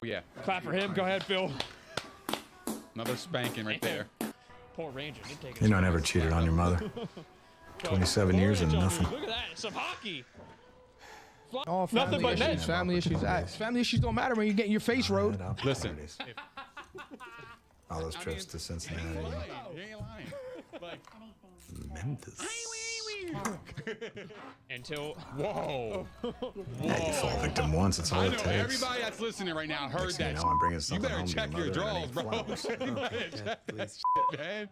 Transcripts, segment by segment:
Yeah. Clap for him. Go ahead, Phil. Another spanking right there. Poor Ranger. Didn't take it. You know I never cheated on your mother. 27 years and nothing. Look at that. Some hockey. All Nothing but net. Family issues. Family issues don't matter when you're getting your face rode. Listen. All those trips to Cincinnati. You ain't lying. Like, Memphis. Until. whoa. Hey, you fall victim once, it's all I it know takes. everybody that's listening right now heard Next thing that. you know, I'm bringing You something better home to check your your mother drawers, and bro. flowers. You better check that shit, man.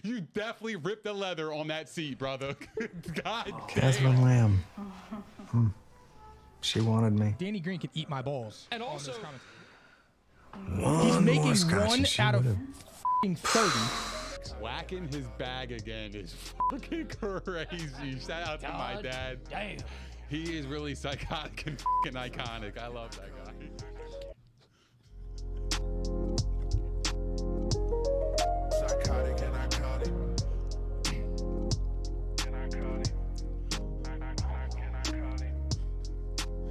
You definitely ripped the leather on that seat, brother. God Catherine Lamb. She wanted me. Danny Green can eat my balls. And also, He's making more scotch one and she out of would've- f***ing 30. whacking his bag again is fucking crazy. Shout out to my dad. damn. He is really psychotic and fucking iconic. I love that guy. Psychotic and iconic.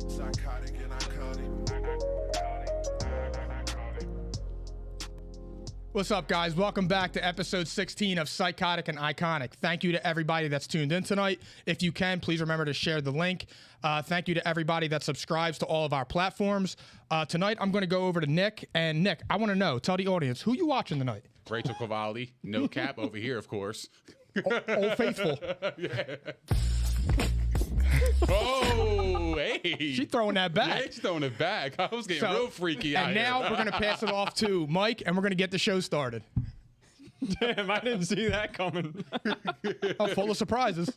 Psychotic and iconic. What's up, guys? Welcome back to episode 16 of Psychotic and Iconic. Thank you to everybody that's tuned in tonight. If you can, please remember to share the link. Thank you to everybody that subscribes to all of our platforms. Tonight, I'm going to go over to Nick. And Nick, I want to know, tell the audience, who you watching tonight? Rachel Cavalli, no cap over here, of course. Old Faithful. Oh, hey. She throwing that Yeah, back. she's throwing it back. I was getting real freaky out And now here. we're going to pass it off to Mike, and we're going to get the show started. Damn, I didn't see that coming. Oh, full of surprises.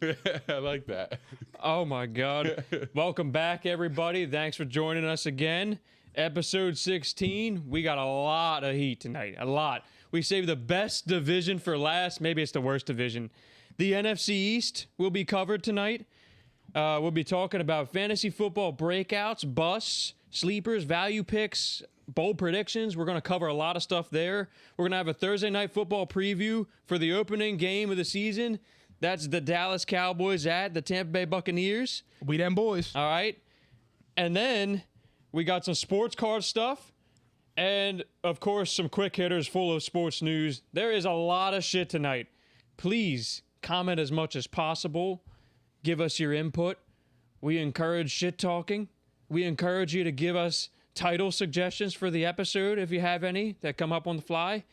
I like that. Oh my God. Welcome back, everybody. Thanks for joining us again. Episode 16. We got a lot of heat tonight. A lot. We saved the best division for last. Maybe it's the worst division. The NFC East will be covered tonight. We'll be talking about fantasy football breakouts, busts, sleepers, value picks, bold predictions. We're going to cover a lot of stuff there. We're going to have a Thursday night football preview for the opening game of the season. That's the Dallas Cowboys at the Tampa Bay Buccaneers. We them boys. All right. And then we got some sports card stuff. And, of course, some quick hitters full of sports news. There is a lot of shit tonight. Please comment as much as possible. Give us your input. We encourage shit talking. We encourage you to give us title suggestions for the episode if you have any that come up on the fly.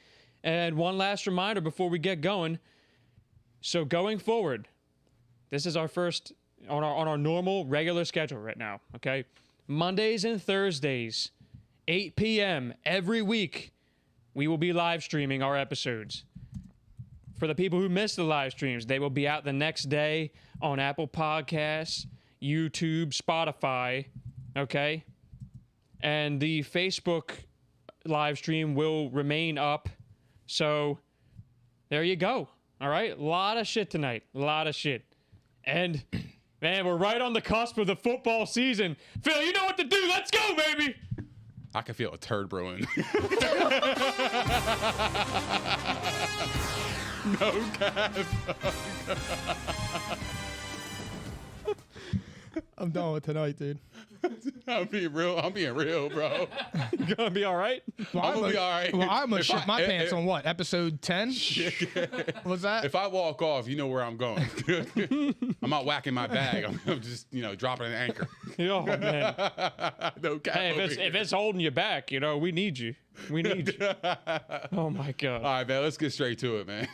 And one last reminder before we get going. So going forward, this is our first on our normal regular schedule right now, okay? Mondays and Thursdays, 8 p.m. every week, we will be live streaming our episodes. For the people who missed the live streams, they will be out the next day on Apple Podcasts, YouTube, Spotify, okay? And the Facebook live stream will remain up. So there you go. All right? A lot of shit tonight. A lot of shit. And, man, we're right on the cusp of the football season. Phil, you know what to do. Let's go, baby. I can feel a turd brewing. No cap. I'm done with tonight, dude. I'm being real, bro. You gonna be all right? Well, I'm gonna be all right. Well, I'm gonna If shit my pants on what? Episode 10? Was that? If I walk off, you know where I'm going. I'm not whacking my bag. I'm just, dropping an anchor. Oh, man. No cap. Hey, over if here. it's holding you back, we need you. We need you. Oh, my God. All right, man, let's get straight to it, man.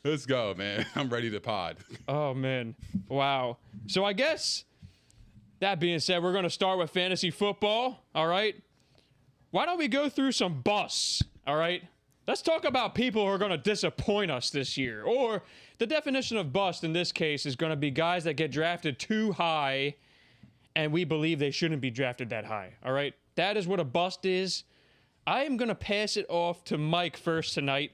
Let's go, man. I'm ready to pod. Oh, man. Wow. So I guess, that being said, we're going to start with fantasy football, all right? Why don't we go through some busts, all right? Let's talk about people who are going to disappoint us this year. Or the definition of bust in this case is going to be guys that get drafted too high and we believe they shouldn't be drafted that high, all right? That is what a bust is. I am going to pass it off to Mike first tonight.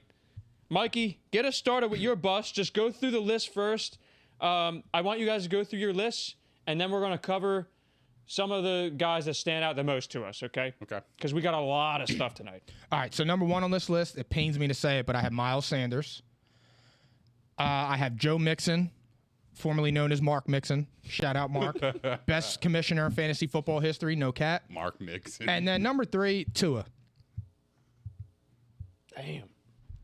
Mikey, get us started with your bust. Just go through the list first. I want you guys to go through your list, and then we're going to cover some of the guys that stand out the most to us, okay? Okay. Because we got a lot of stuff tonight. All right, so number one on this list, it pains me to say it, but I have Miles Sanders. I have Joe Mixon. formerly known as Mark Mixon. Shout out, Mark. Best commissioner in fantasy football history, no cat. Mark Mixon. And then number 3, Tua. Damn.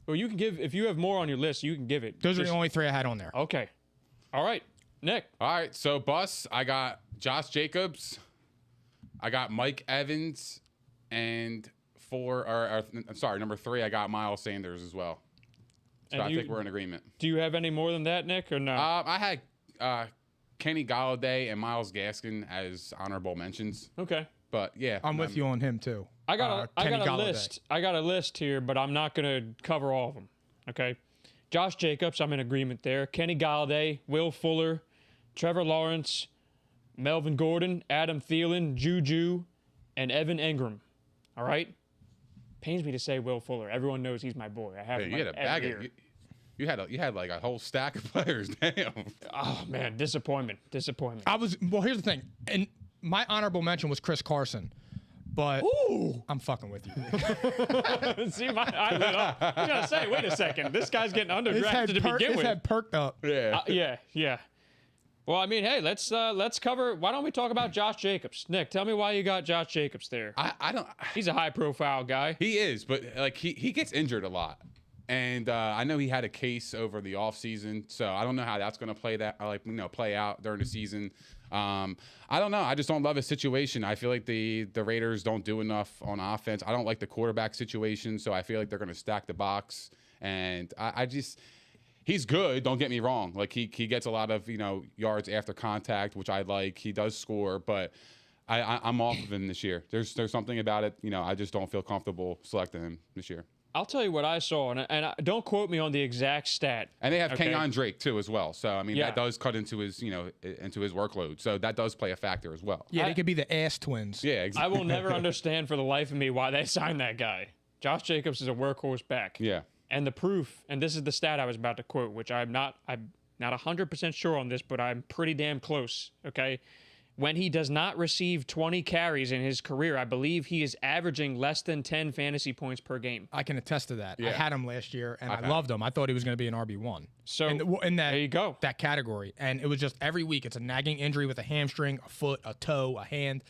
Well, you can give, if you have more on your list, you can give it. Those are the only 3 I had on there. Okay. All right. Nick. All right, so Bus, I got Josh Jacobs, I got Mike Evans, and number 3, I got Miles Sanders as well. So And I you- think we're in agreement. Do you have any more than that, Nick, or no? I had Kenny Galladay and Miles Gaskin as honorable mentions, Okay. but yeah, I'm with you on him, too. I got a Kenny Galladay. list. I got a list here, but I'm not gonna cover all of them. Okay. Josh Jacobs, I'm in agreement there. Kenny Galladay, Will Fuller, Trevor Lawrence, Melvin Gordon, Adam Thielen, Juju, and Evan Engram. All right. Pains me to say Will Fuller. Everyone knows he's my boy. I have Hey, him you had a every bag year. of, you had like a whole stack of players. Damn. Oh man, disappointment. Well, here's the thing. And my honorable mention was Chris Carson. But Ooh. I'm fucking with you. See, I lit up. I was gonna say, wait a second. This guy's getting underdrafted to begin his with. head perked up. Yeah. Yeah. Well, I mean, hey, let's cover. Why don't we talk about Josh Jacobs? Nick, tell me why you got Josh Jacobs there. I don't. He's a high-profile guy. He is, but like he gets injured a lot, and I know he had a case over the offseason, so I don't know how that's going to play out during the season. I don't know. I just don't love his situation. I feel like the Raiders don't do enough on offense. I don't like the quarterback situation, so I feel like they're going to stack the box, and I just. He's good, don't get me wrong. Like he gets a lot of, yards after contact, which I like. He does score, but I'm off of him this year. There's something about it, I just don't feel comfortable selecting him this year. I'll tell you what I saw, and don't quote me on the exact stat. And they have okay? Kenyon Drake too as well. So I mean Yeah. that does cut into his, into his workload. So that does play a factor as well. Yeah, they could be the ass twins. Yeah, I exactly. will never understand for the life of me why they signed that guy. Josh Jacobs is a workhorse back. Yeah. And the proof, and this is the stat I was about to quote, which I'm not 100% sure on this, but I'm pretty damn close, okay? When he does not receive 20 carries in his career, I believe he is averaging less than 10 fantasy points per game. I can attest to that. I Yeah. had him last year, and I Okay. loved him. I thought he was going to be an RB1. So in that, there you go. that category. And it was just every week, it's a nagging injury with a hamstring, a foot, a toe, a hand.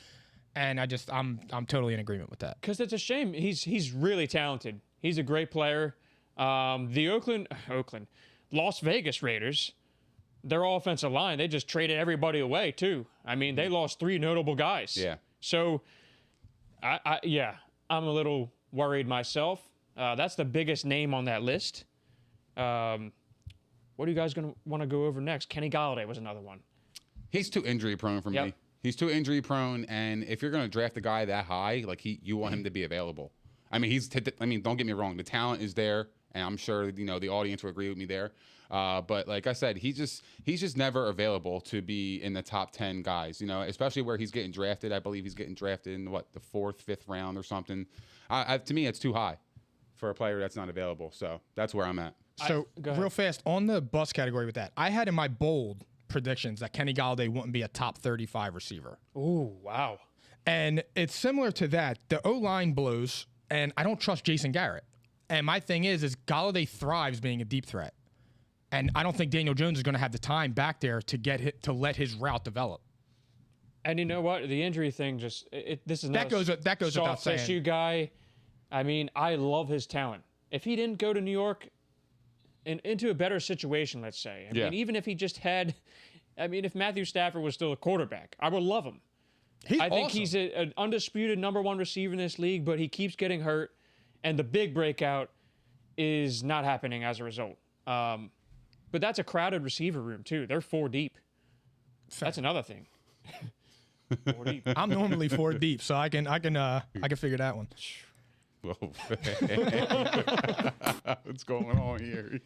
And I'm totally in agreement with that. Because it's a shame. He's really talented. He's a great player. The Las Vegas Raiders, their offensive line, they just traded everybody away too. I mean, they lost 3 notable guys. Yeah. So, I'm a little worried myself. That's the biggest name on that list. What are you guys gonna want to go over next? Kenny Galladay was another one. He's too injury prone for me. Yep. He's too injury prone, and if you're going to draft a guy that high, like you want him to be available. I mean, don't get me wrong, the talent is there, and I'm sure the audience will agree with me there. But like I said, he's just never available to be in the top 10 guys. Especially where he's getting drafted. I believe he's getting drafted in the 4th, 5th round or something. To me, it's too high for a player that's not available. So that's where I'm at. So, go ahead. real fast, on the bus category with that, I had in my bold predictions that Kenny Galladay wouldn't be a top 35 receiver. Ooh, wow. And it's similar to that. The O-line blows, and I don't trust Jason Garrett. And my thing is Galladay thrives being a deep threat. And I don't think Daniel Jones is going to have the time back there to let his route develop. And you know what? The injury thing this is not That goes without soft saying. issue guy. I mean, I love his talent. If he didn't go to New York into a better situation, let's say. I mean, even if he just had, if Matthew Stafford was still a quarterback, I would love him. I think awesome. he's an undisputed #1 receiver in this league, but he keeps getting hurt, and the big breakout is not happening as a result. But that's a crowded receiver room too. They're 4 deep. That's another thing. 4 deep. I'm normally 4 deep, so I can figure that one. Whoa. What's going on here?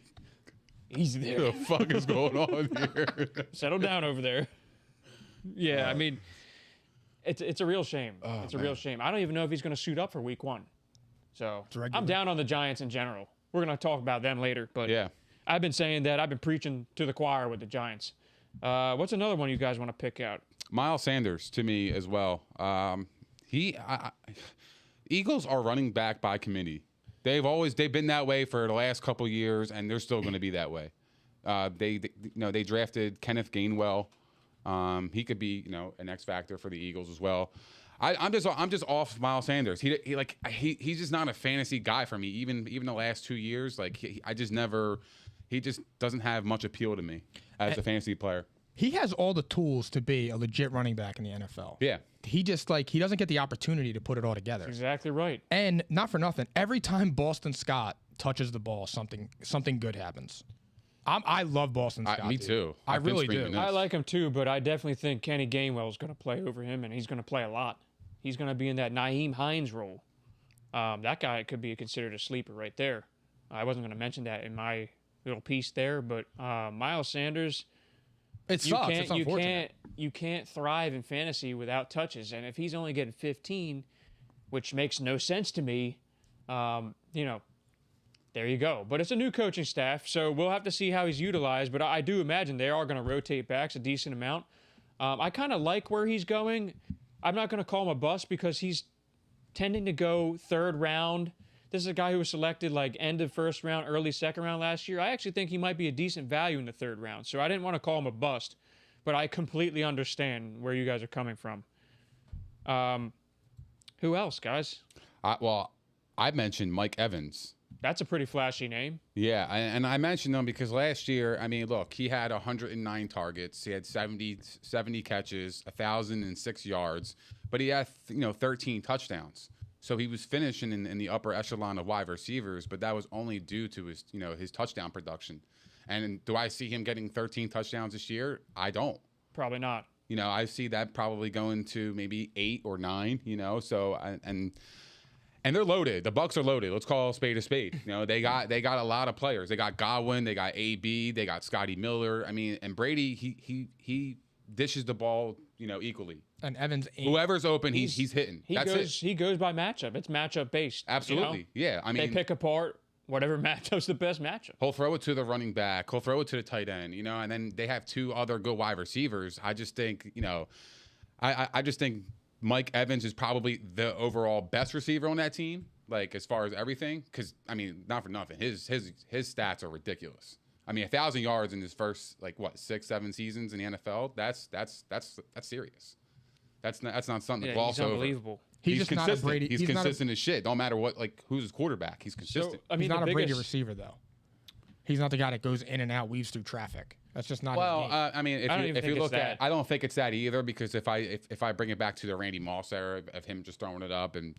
Easy there. What the fuck is going on here? Settle down over there. Yeah, I mean, it's a real shame. It's a real shame. I don't even know if he's going to suit up for week 1. So regular. I'm down on the Giants in general. We're going to talk about them later, but Yeah. I've been saying that. I've been preaching to the choir with the Giants. What's another one you guys want to pick out? Miles Sanders to me as well. Eagles are running back by committee. They've been that way for the last couple years, and they're still going to be that way. They drafted Kenneth Gainwell. He could be an X factor for the Eagles as well. I'm just off Miles Sanders. He's just not a fantasy guy for me. Even the last 2 years, he just doesn't have much appeal to me as a fantasy player. He has all the tools to be a legit running back in the NFL. Yeah. He just he doesn't get the opportunity to put it all together. Exactly right. And not for nothing, every time Boston Scott touches the ball, something good happens. I love Boston Scott. Me dude. too. I I've been really do. screaming this. I like him too, but I definitely think Kenny Gainwell is going to play over him, and he's going to play a lot. He's going to be in that Nyheim Hines role. That guy could be considered a sleeper right there. I wasn't going to mention that in my little piece there, but Miles Sanders. It sucks. It's unfortunate. You can't thrive in fantasy without touches, and if he's only getting 15, which makes no sense to me, there you go. But it's a new coaching staff, so we'll have to see how he's utilized. But I do imagine they are going to rotate backs a decent amount. I kind of like where he's going. I'm not going to call him a bust because he's tending to go third round. This is a guy who was selected end of first round, early second round last year. I actually think he might be a decent value in the third round. So I didn't want to call him a bust, but I completely understand where you guys are coming from. Who else, guys? I mentioned Mike Evans. That's a pretty flashy name. Yeah, and I mentioned him because last year, look, he had 109 targets. He had 70 catches, 1,006 yards, but he had 13 touchdowns. So he was finishing in the upper echelon of wide receivers, but that was only due to his touchdown production. And do I see him getting 13 touchdowns this year? I don't. Probably not. I see that probably going to maybe 8 or 9. So and they're loaded. The Bucs are loaded. Let's call a spade a spade. They got a lot of players. They got Godwin. They got AB. They got Scotty Miller. And Brady he dishes the ball equally. And Evans ain't. Whoever's open, he's hitting. He goes by matchup. It's matchup based. Absolutely. Yeah. They pick apart whatever matchup's the best matchup. He'll throw it to the running back. He'll throw it to the tight end. And then they have 2 other good wide receivers. I just think I just think Mike Evans is probably the overall best receiver on that team. As far as everything, because not for nothing, his stats are ridiculous. 1,000 yards in his first 6, 7 seasons in the NFL. That's serious. That's not something to gloss over. He's unbelievable. He's just consistent. not a Brady. He's consistent as shit. Don't matter who's his quarterback. He's consistent. So, he's not a Brady receiver though. He's not the guy that goes in and out, weaves through traffic. That's just not. Well, his game. if you look at, I don't think it's that either, because if I bring it back to the Randy Moss era of him just throwing it up, and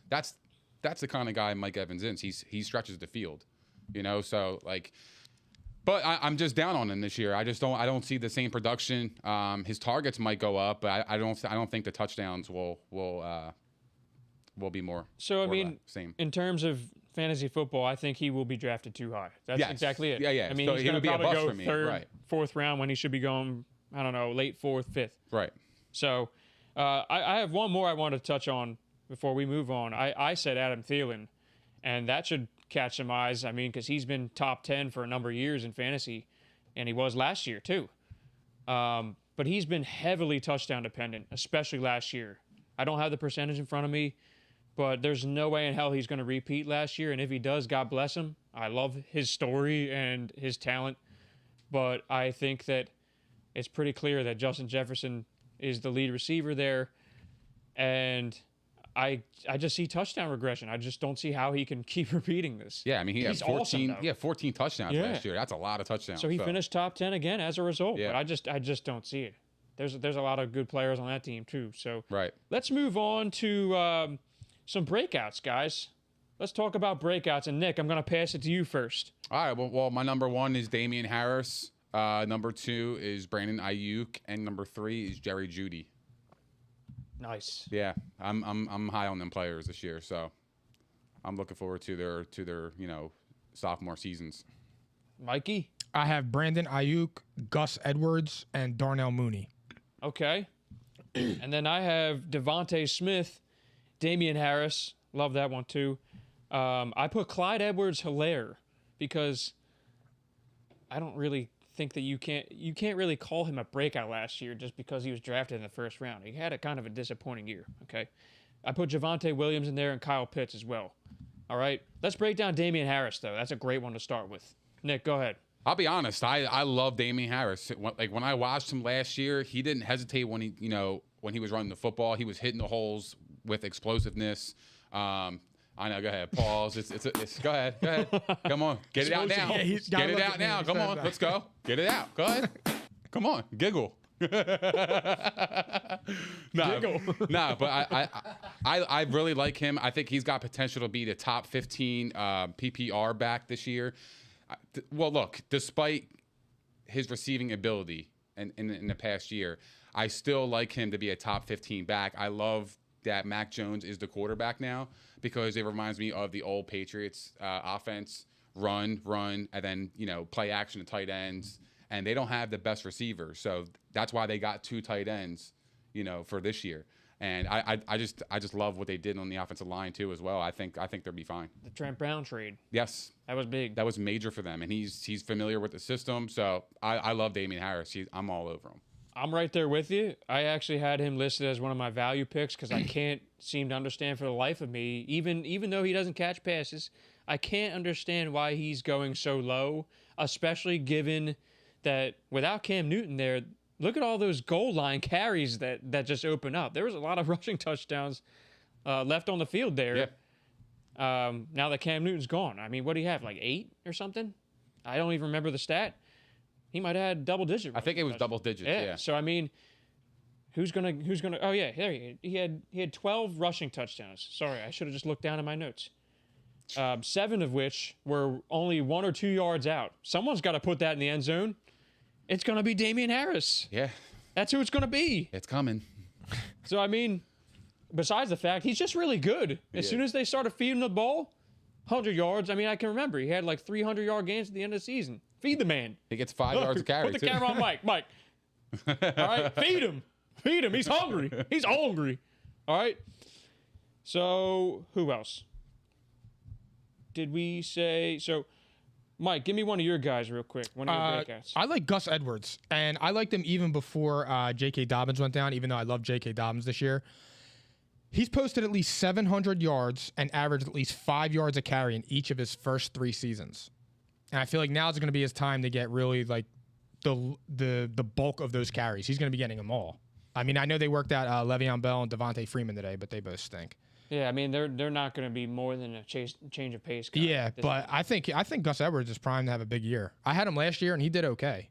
that's the kind of guy Mike Evans is. He stretches the field, So but I'm just down on him this year. I don't see the same production. His targets might go up, but I don't think the touchdowns will be more. So same in terms of fantasy football, I think he will be drafted too high. That's exactly it. Yeah. So he's going to be a probably bust go for me. third, Right. fourth round when he should be going, I don't know, late fourth, fifth. Right. So I have one more I want to touch on before we move on. I said Adam Thielen, and that should catch some eyes. Because he's been top 10 for a number of years in fantasy, and he was last year too. But he's been heavily touchdown dependent, especially last year. I don't have the percentage in front of me, but there's no way in hell he's going to repeat last year. And if he does, God bless him. I love his story and his talent, but I think that it's pretty clear that Justin Jefferson is the lead receiver there, and I just see touchdown regression. I just don't see how he can keep repeating this. Yeah, he had 14. Awesome, 14 touchdowns last year. That's a lot of touchdowns. So he finished top 10 again as a result. Yeah. But I just don't see it. There's a lot of good players on that team too. So right. Let's move on to some breakouts, guys. Let's talk about breakouts. And Nick, I'm going to pass it to you first. All right. Well, my number 1 is Damian Harris. Number 2 is Brandon Ayuk, and number 3 is Jerry Jeudy. Nice. Yeah, I'm high on them players this year, so I'm looking forward to their sophomore seasons. Mikey? I have Brandon Ayuk, Gus Edwards, and Darnell Mooney. Okay. And then I have Devontae Smith, Damian Harris. Love that one too. I put Clyde Edwards-Helaire because I don't really think that you can't really call him a breakout last year just because he was drafted in the first round. He had a kind of a disappointing year, okay? I put Javonte Williams in there and Kyle Pitts as well. All right? Let's break down Damian Harris, though. That's a great one to start with. Nick, go ahead. I'll be honest. I love Damian Harris. Like when I watched him last year, he didn't hesitate when he was running the football. He was hitting the holes with explosiveness. I know. Go ahead. Pause. Go ahead. Come on. Get it out now. Yeah, Get it out now. Come on. Let's go. Get it out. Go ahead. Come on. Giggle. No, but I really like him. I think he's got potential to be the top 15 PPR back this year. Well, look, despite his receiving ability in the past year, I still like him to be a top 15 back. I love that Mac Jones is the quarterback now because it reminds me of the old Patriots offense, run, and then, play action to tight ends. And they don't have the best receivers. So that's why they got 2 tight ends, for this year. And I just love what they did on the offensive line too as well. I think they'll be fine. The Trent Brown trade. Yes. That was big. That was major for them. And he's familiar with the system. So I love Damian Harris. I'm all over him. I'm right there with you. I actually had him listed as one of my value picks because I can't seem to understand for the life of me, even though he doesn't catch passes, I can't understand why he's going so low, especially given that without Cam Newton there, look at all those goal line carries that just open up. There was a lot of rushing touchdowns left on the field there. Yeah. Now that Cam Newton's gone. I mean, what do you have, like 8 or something? I don't even remember the stat. He might have had double digit. I think it was double digits. Yeah. So I mean, who's gonna? Oh yeah, there he had 12 rushing touchdowns. Sorry, I should have just looked down at my notes. 7 of which were only 1 or 2 yards out. Someone's got to put that in the end zone. It's gonna be Damian Harris. Yeah. That's who it's gonna be. It's coming. So I mean, besides the fact he's just really good. As soon as they started feeding the ball, 100 yards. I mean, I can remember he had like 300-yard games at the end of the season. Feed the man. He gets 5 yards of carry. Put the camera on Mike. Mike. All right, feed him. Feed him. He's hungry. He's hungry. All right. So who else? Did we say so? Mike, give me one of your guys real quick. One of your breakouts. I like Gus Edwards, and I liked him even before J.K. Dobbins went down, even though I love J.K. Dobbins this year. He's posted at least 700 yards and averaged at least 5 yards a carry in each of his first 3 seasons. And I feel like now is going to be his time to get really like the bulk of those carries. He's going to be getting them all. I mean, I know they worked out Le'Veon Bell and Devontae Freeman today, but they both stink. Yeah, I mean they're not going to be more than a change of pace guy. Yeah, but I think Gus Edwards is primed to have a big year. I had him last year and he did okay.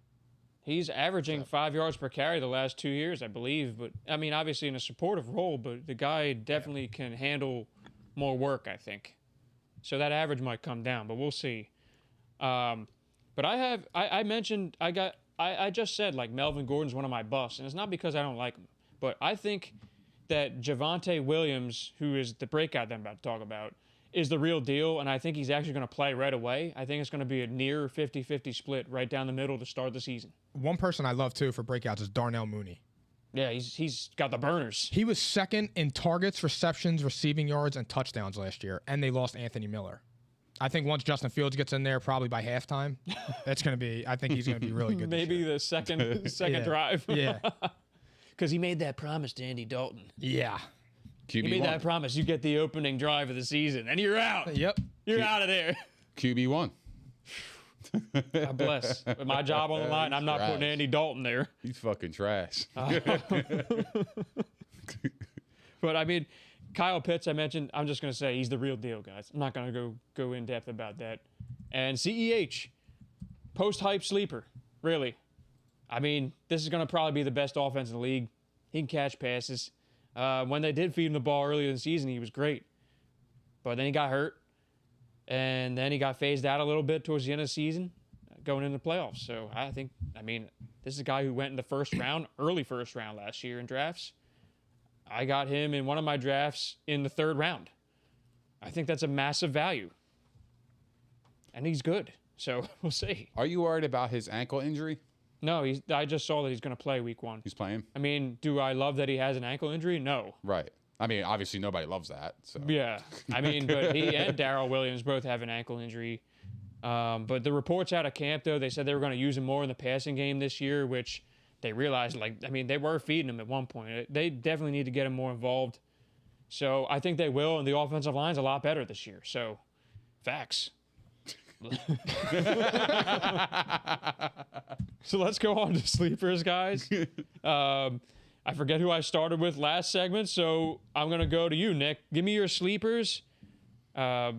He's averaging 5 yards per carry the last 2 years, I believe. But I mean, obviously in a supportive role, but the guy definitely can handle more work, I think. So that average might come down, but we'll see. But I mentioned I just said like Melvin Gordon's one of my busts, and it's not because I don't like him, but I think that Javonte Williams, who is the breakout that I'm about to talk about, is the real deal, and I think he's actually going to play right away. I think it's going to be a near 50-50 split right down the middle to start the season. One person I love too for breakouts is Darnell Mooney. Yeah, he's got the burners. He was second in targets, receptions, receiving yards, and touchdowns last year, and they lost Anthony Miller. I think once Justin Fields gets in there, probably by halftime, that's going to be. I think he's going to be really good. Maybe the second drive. Yeah, because he made that promise to Andy Dalton. Yeah, he made that promise. You get the opening drive of the season, and you're out. Yep, you're out of there. QB1. God bless. With my job on the line, I'm not putting Andy Dalton there. He's fucking trash. But I mean, Kyle Pitts, I mentioned. I'm just gonna say he's the real deal, guys. I'm not gonna go in depth about that. And CEH, post-hype sleeper, really. I mean, this is gonna probably be the best offense in the league. He can catch passes. When they did feed him the ball earlier in the season, he was great. But then he got hurt. And then he got phased out a little bit towards the end of the season, going into the playoffs. So I mean, this is a guy who went in the first round, early first round last year in drafts. I got him in one of my drafts in the 3rd round. I think that's a massive value. And he's good. So we'll see. Are you worried about his ankle injury? No, I just saw that he's going to play week 1. He's playing? I mean, do I love that he has an ankle injury? No. Right. I mean, obviously nobody loves that. So. Yeah. I mean, but he and Darrell Williams both have an ankle injury. But the reports out of camp, though, they said they were going to use him more in the passing game this year, which they realized, they were feeding him at one point. They definitely need to get him more involved. So I think they will, and the offensive line's a lot better this year. So, facts. So let's go on to sleepers, guys. I forget who I started with last segment, so I'm going to go to you, Nick. Give me your sleepers. Yeah,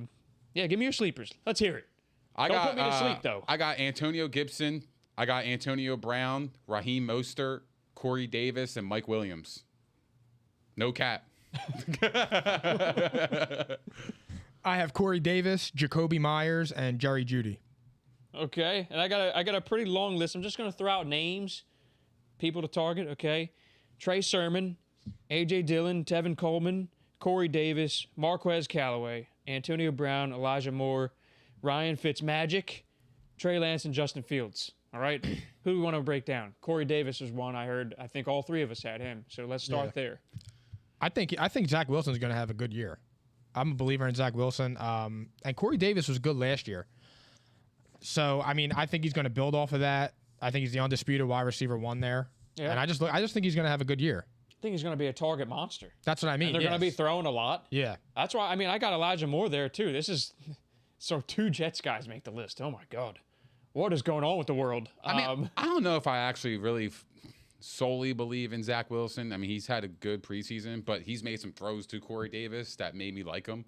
give me your sleepers. Let's hear it. Don't put me to sleep, though. I got Antonio Gibson. I got Antonio Brown, Raheem Mostert, Corey Davis, and Mike Williams. No cap. I have Corey Davis, Jacoby Myers, and Jerry Jeudy. Okay, and I got a pretty long list. I'm just going to throw out names, people to target, okay? Trey Sermon, A.J. Dillon, Tevin Coleman, Corey Davis, Marquez Callaway, Antonio Brown, Elijah Moore, Ryan Fitzmagic, Trey Lance, and Justin Fields. All right, who do we want to break down? Corey Davis was one I heard. I think all three of us had him, so let's start there. I think Zach Wilson's going to have a good year. I'm a believer in Zach Wilson. And Corey Davis was good last year. So, I mean, I think he's going to build off of that. I think he's the undisputed wide receiver one there. Yeah. And I just think he's going to have a good year. I think he's going to be a target monster. That's what I mean. And they're going to be throwing a lot. Yeah. That's why, I mean, I got Elijah Moore there, too. This is... So 2 Jets guys make the list. Oh, my God. What is going on with the world? I mean, I don't know if I actually really solely believe in Zach Wilson. I mean, he's had a good preseason, but he's made some throws to Corey Davis that made me like him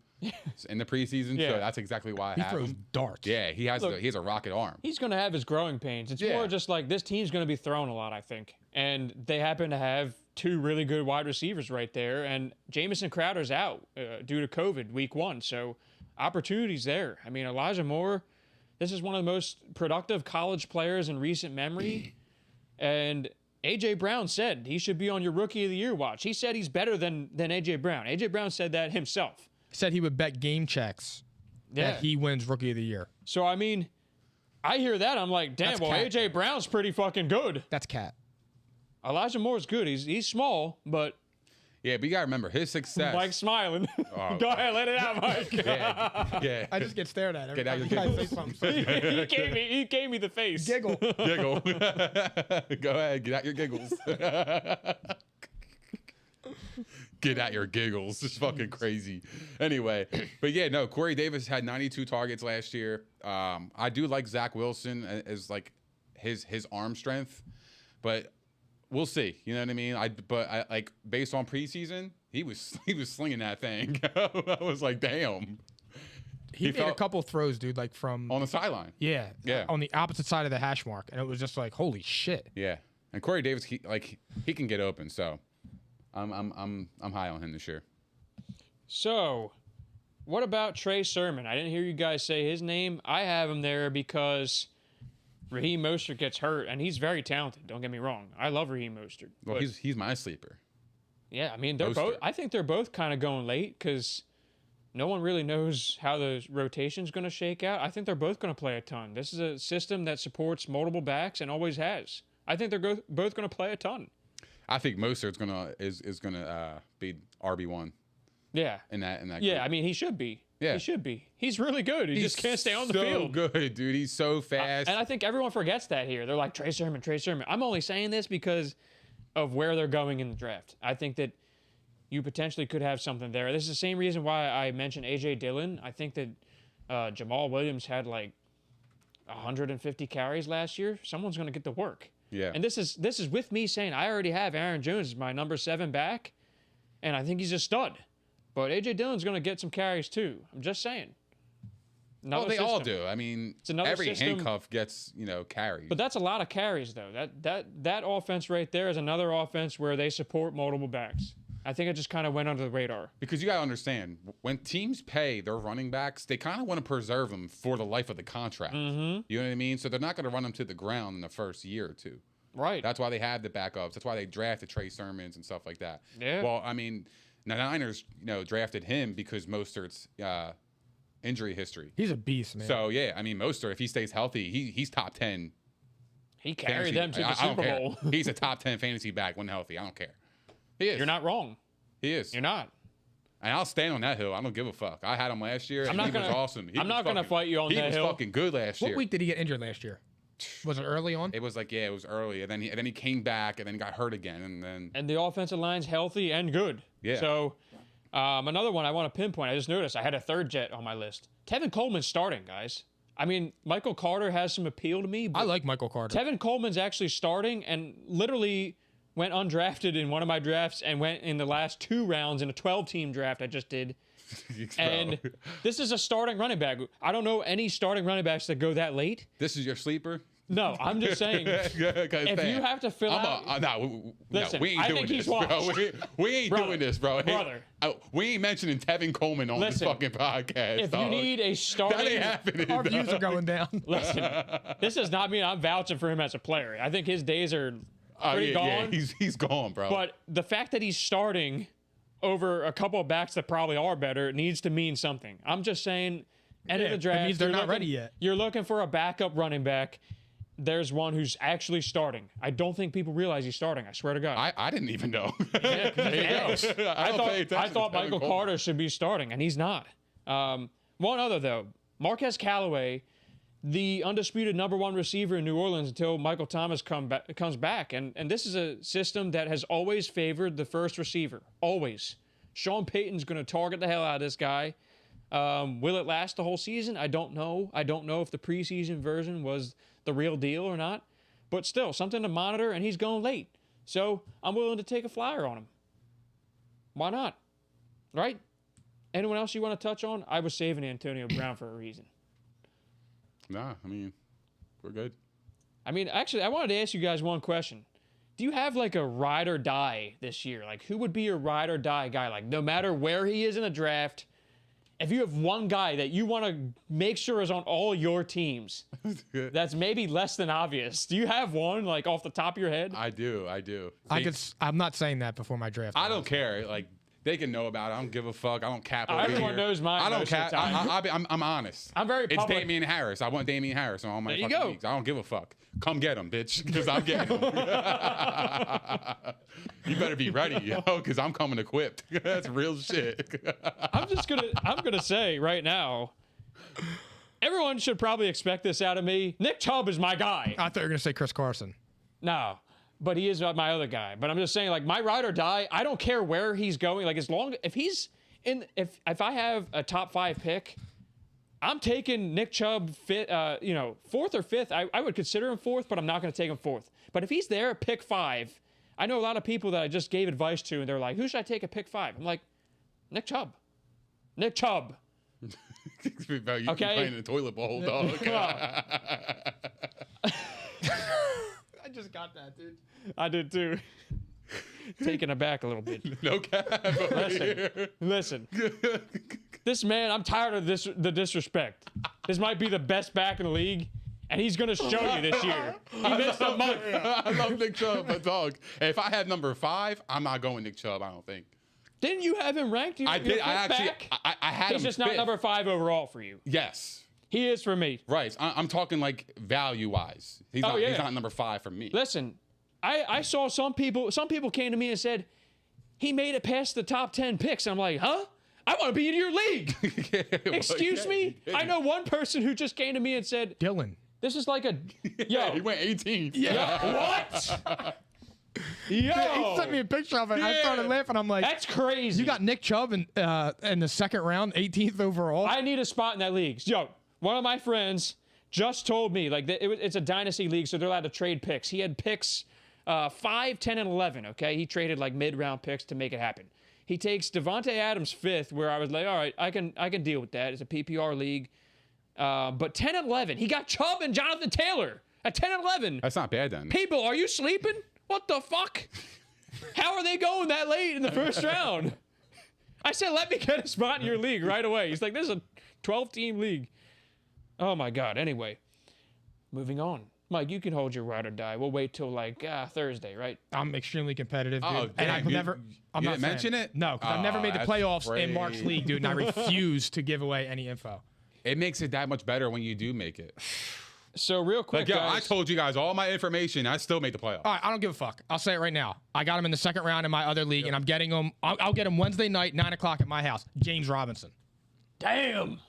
in the preseason. Yeah. So that's exactly why I have throws him. darts. Yeah, he has a rocket arm. He's going to have his growing pains. It's more just like this team's going to be throwing a lot, I think. And they happen to have 2 really good wide receivers right there. And Jamison Crowder's out due to COVID week 1. So opportunities there. I mean, Elijah Moore, this is one of the most productive college players in recent memory. And A.J. Brown said he should be on your Rookie of the Year watch. He said he's better than A.J. Brown. A.J. Brown said that himself. He said he would bet game checks that he wins Rookie of the Year. So, I mean, I hear that. I'm like, damn, That's well, cat. A.J. Brown's pretty fucking good. That's cat. Elijah Moore's good. He's small, but... Yeah, but you got to remember, his success... Mike's smiling. Oh, Go ahead, let it out, Mike. yeah. I just get stared at every Get out time your you guys giggles. say something. he gave me the face. Giggle. Giggle. Go ahead, get out your giggles. Get out your giggles. It's fucking crazy. Anyway, but yeah, no, Corey Davis had 92 targets last year. I do like Zach Wilson as like his arm strength, but we'll see. You know what I mean? I like based on preseason, he was slinging that thing. I was like, damn. He made a couple throws, dude, like from on the sideline. Yeah. Yeah. On the opposite side of the hash mark, and it was just like, holy shit. Yeah, and Corey Davis, he can get open. So, I'm high on him this year. So, what about Trey Sermon? I didn't hear you guys say his name. I have him there because Raheem Mostert gets hurt, and he's very talented. Don't get me wrong. I love Raheem Mostert. Well, but, he's my sleeper. yeah, I mean, they're Mostert. both. I think they're both kind of going late because no one really knows how the rotation's going to shake out. I think they're both going to play a ton. This is a system that supports multiple backs and always has. I think they're both going to play a ton. I think Mostert's is gonna be RB1 Yeah. in that. Yeah, group. I mean, he should be. Yeah. He should be. He's really good. He just can't stay on the field. So good, dude. He's so fast. And I think everyone forgets that here. They're like, Trey Sermon, Trey Sermon. I'm only saying this because of where they're going in the draft. I think that you potentially could have something there. This is the same reason why I mentioned A.J. Dillon. I think that Jamal Williams had like 150 carries last year. Someone's going to get the work. Yeah. And this is with me saying I already have Aaron Jones as my number 7 back, and I think he's a stud. But A.J. Dillon's going to get some carries too. I'm just saying. Well, they all do. I mean, another every system. handcuff gets carries. But that's a lot of carries, though. That offense right there is another offense where they support multiple backs. I think it just kind of went under the radar. Because you got to understand, when teams pay their running backs, they kind of want to preserve them for the life of the contract. Mm-hmm. You know what I mean? So they're not going to run them to the ground in the first year or two. Right. That's why they have the backups. That's why they drafted Trey Sermons and stuff like that. Yeah. Well, I mean, the Niners, drafted him because Mostert's injury history. He's a beast, man. So, yeah, I mean, Mostert, if he stays healthy, he's top 10. He carried fantasy. them to the I don't Super care. Bowl. He's a top 10 fantasy back when healthy. I don't care. He is. You're not wrong. He is. You're not. And I'll stand on that hill. I don't give a fuck. I had him last year. I'm And not he gonna- was awesome. I'm not gonna fight you on that hill. He was fucking good last what year. week did he get injured last year? Was it early on? It was like, yeah, it was early. And then he came back and then he got hurt again. And then And the offensive line's healthy and good. Yeah. So, another one I want to pinpoint. I just noticed I had a third Jet on my list. Tevin Coleman's starting, guys. I mean, Michael Carter has some appeal to me. But I like Michael Carter. Tevin Coleman's actually starting and literally went undrafted in one of my drafts and went in the last 2 rounds in a 12-team draft I just did. And this is a starting running back. I don't know any starting running backs that go that late. This is your sleeper? No, I'm just saying, if you have to fill out... Listen, we ain't I doing think this, he's bro. washed. We ain't doing this, bro. Brother. We ain't mentioning Tevin Coleman on this fucking podcast, If dog. you need a starting... That ain't happening, Our dog. views are going down. Listen, this does not mean I'm vouching for him as a player. I think his days are pretty gone. Yeah, he's gone, bro. But the fact that he's starting over a couple of backs that probably are better needs to mean something. I'm just saying, end of the draft. It means they're you're not looking- ready yet. You're looking for a backup running back. There's one who's actually starting. I don't think people realize he's starting. I swear to God. I didn't even know. There you go. I thought to Michael Tevin Carter should be starting, and he's not. One other, though. Marquez Callaway, the undisputed #1 receiver in New Orleans until Michael Thomas comes back. And this is a system that has always favored the first receiver. Always. Sean Payton's going to target the hell out of this guy. Will it last the whole season? I don't know. I don't know if the preseason version was the real deal or not. But still, something to monitor, and he's going late. So I'm willing to take a flyer on him. Why not? Right? Anyone else you want to touch on? I was saving Antonio Brown for a reason. Nah, I mean, we're good. I mean, actually, I wanted to ask you guys one question. Do you have like a ride or die this year? Like, who would be your ride or die guy? Like, no matter where he is in the draft, if you have one guy that you want to make sure is on all your teams, that's maybe less than obvious. Do you have one, like, off the top of your head? I do. I'm not saying that before my draft. I don't care. Like, they can know about it. I don't give a fuck. I don't cap over Everyone here. knows mine I don't most of cap. the time. I'm honest. I'm very It's public. Damian Harris. I want Damian Harris on all my There you fucking go. leagues. I don't give a fuck. Come get him, bitch, because I'm getting him. You better be ready, yo, because I'm coming equipped. That's real shit. I'm gonna say right now, everyone should probably expect this out of me. Nick Chubb is my guy. I thought you were gonna say Chris Carson. No, but he is my other guy. But I'm just saying, like, my ride or die, I don't care where he's going. Like, as long if he's in, if I have a top 5 pick, I'm taking Nick Chubb, 4th or 5th. I would consider him 4th, but I'm not going to take him 4th. But if he's there, pick 5. I know a lot of people that I just gave advice to, and they're like, "Who should I take at pick 5?" I'm like, Nick Chubb. Nick Chubb. Bro, you Okay. playing in the toilet bowl, dog. Come on. I just got that, dude. I did too. Taken aback a little bit. No cap. over here. Listen. This man, I'm tired of the disrespect. This might be the best back in the league, and he's gonna show you this year. He missed a month. I love Nick Chubb, but dog. If I had number 5, I'm not going Nick Chubb. I don't think. Didn't you have him ranked? I did. I actually. Back? I had He's him just not 5th. number 5 overall for you. Yes. He is for me. Right. I'm talking like value wise. He's not. yeah. He's not number 5 for me. Listen, I saw some people came to me and said he made it past the top 10 picks. And I'm like, huh? I want to be in your league. Excuse me? I know one person who just came to me and said, Dylan. this is like a, Yeah, he went 18th. what? Yo. He sent me a picture of it. And I started laughing. I'm like, That's crazy. you got Nick Chubb in the 2nd round, 18th overall. I need a spot in that league. Yo, one of my friends just told me, like, it's a dynasty league, so they're allowed to trade picks. He had picks 5, 10, and 11, okay? He traded, like, mid-round picks to make it happen. He takes Devontae Adams 5th, where I was like, all right, I can deal with that. It's a PPR league. But 10 and 11, he got Chubb and Jonathan Taylor at 10 and 11. That's not bad then. People, are you sleeping? What the fuck? How are they going that late in the first round? I said, let me get a spot in your league right away. He's like, this is a 12-team league. Oh, my God. Anyway, moving on. Mike, you can hold your ride or die. We'll wait till, like, Thursday, right? I'm extremely competitive, dude. Oh, and damn, I've you- never. I'm you not didn't saying- mention it? No, because I've never Oh, made the that's playoffs in Mark's great. league, dude, and I refuse to give away any info. It makes it that much better when you do make it. So, real quick, Like, yo, I guys. told you guys all my information. I still made the playoffs. All right, I don't give a fuck. I'll say it right now. I got him in the 2nd round in my other league, and I'm getting him. I'll get him Wednesday night, 9 o'clock at my house. James Robinson. Damn.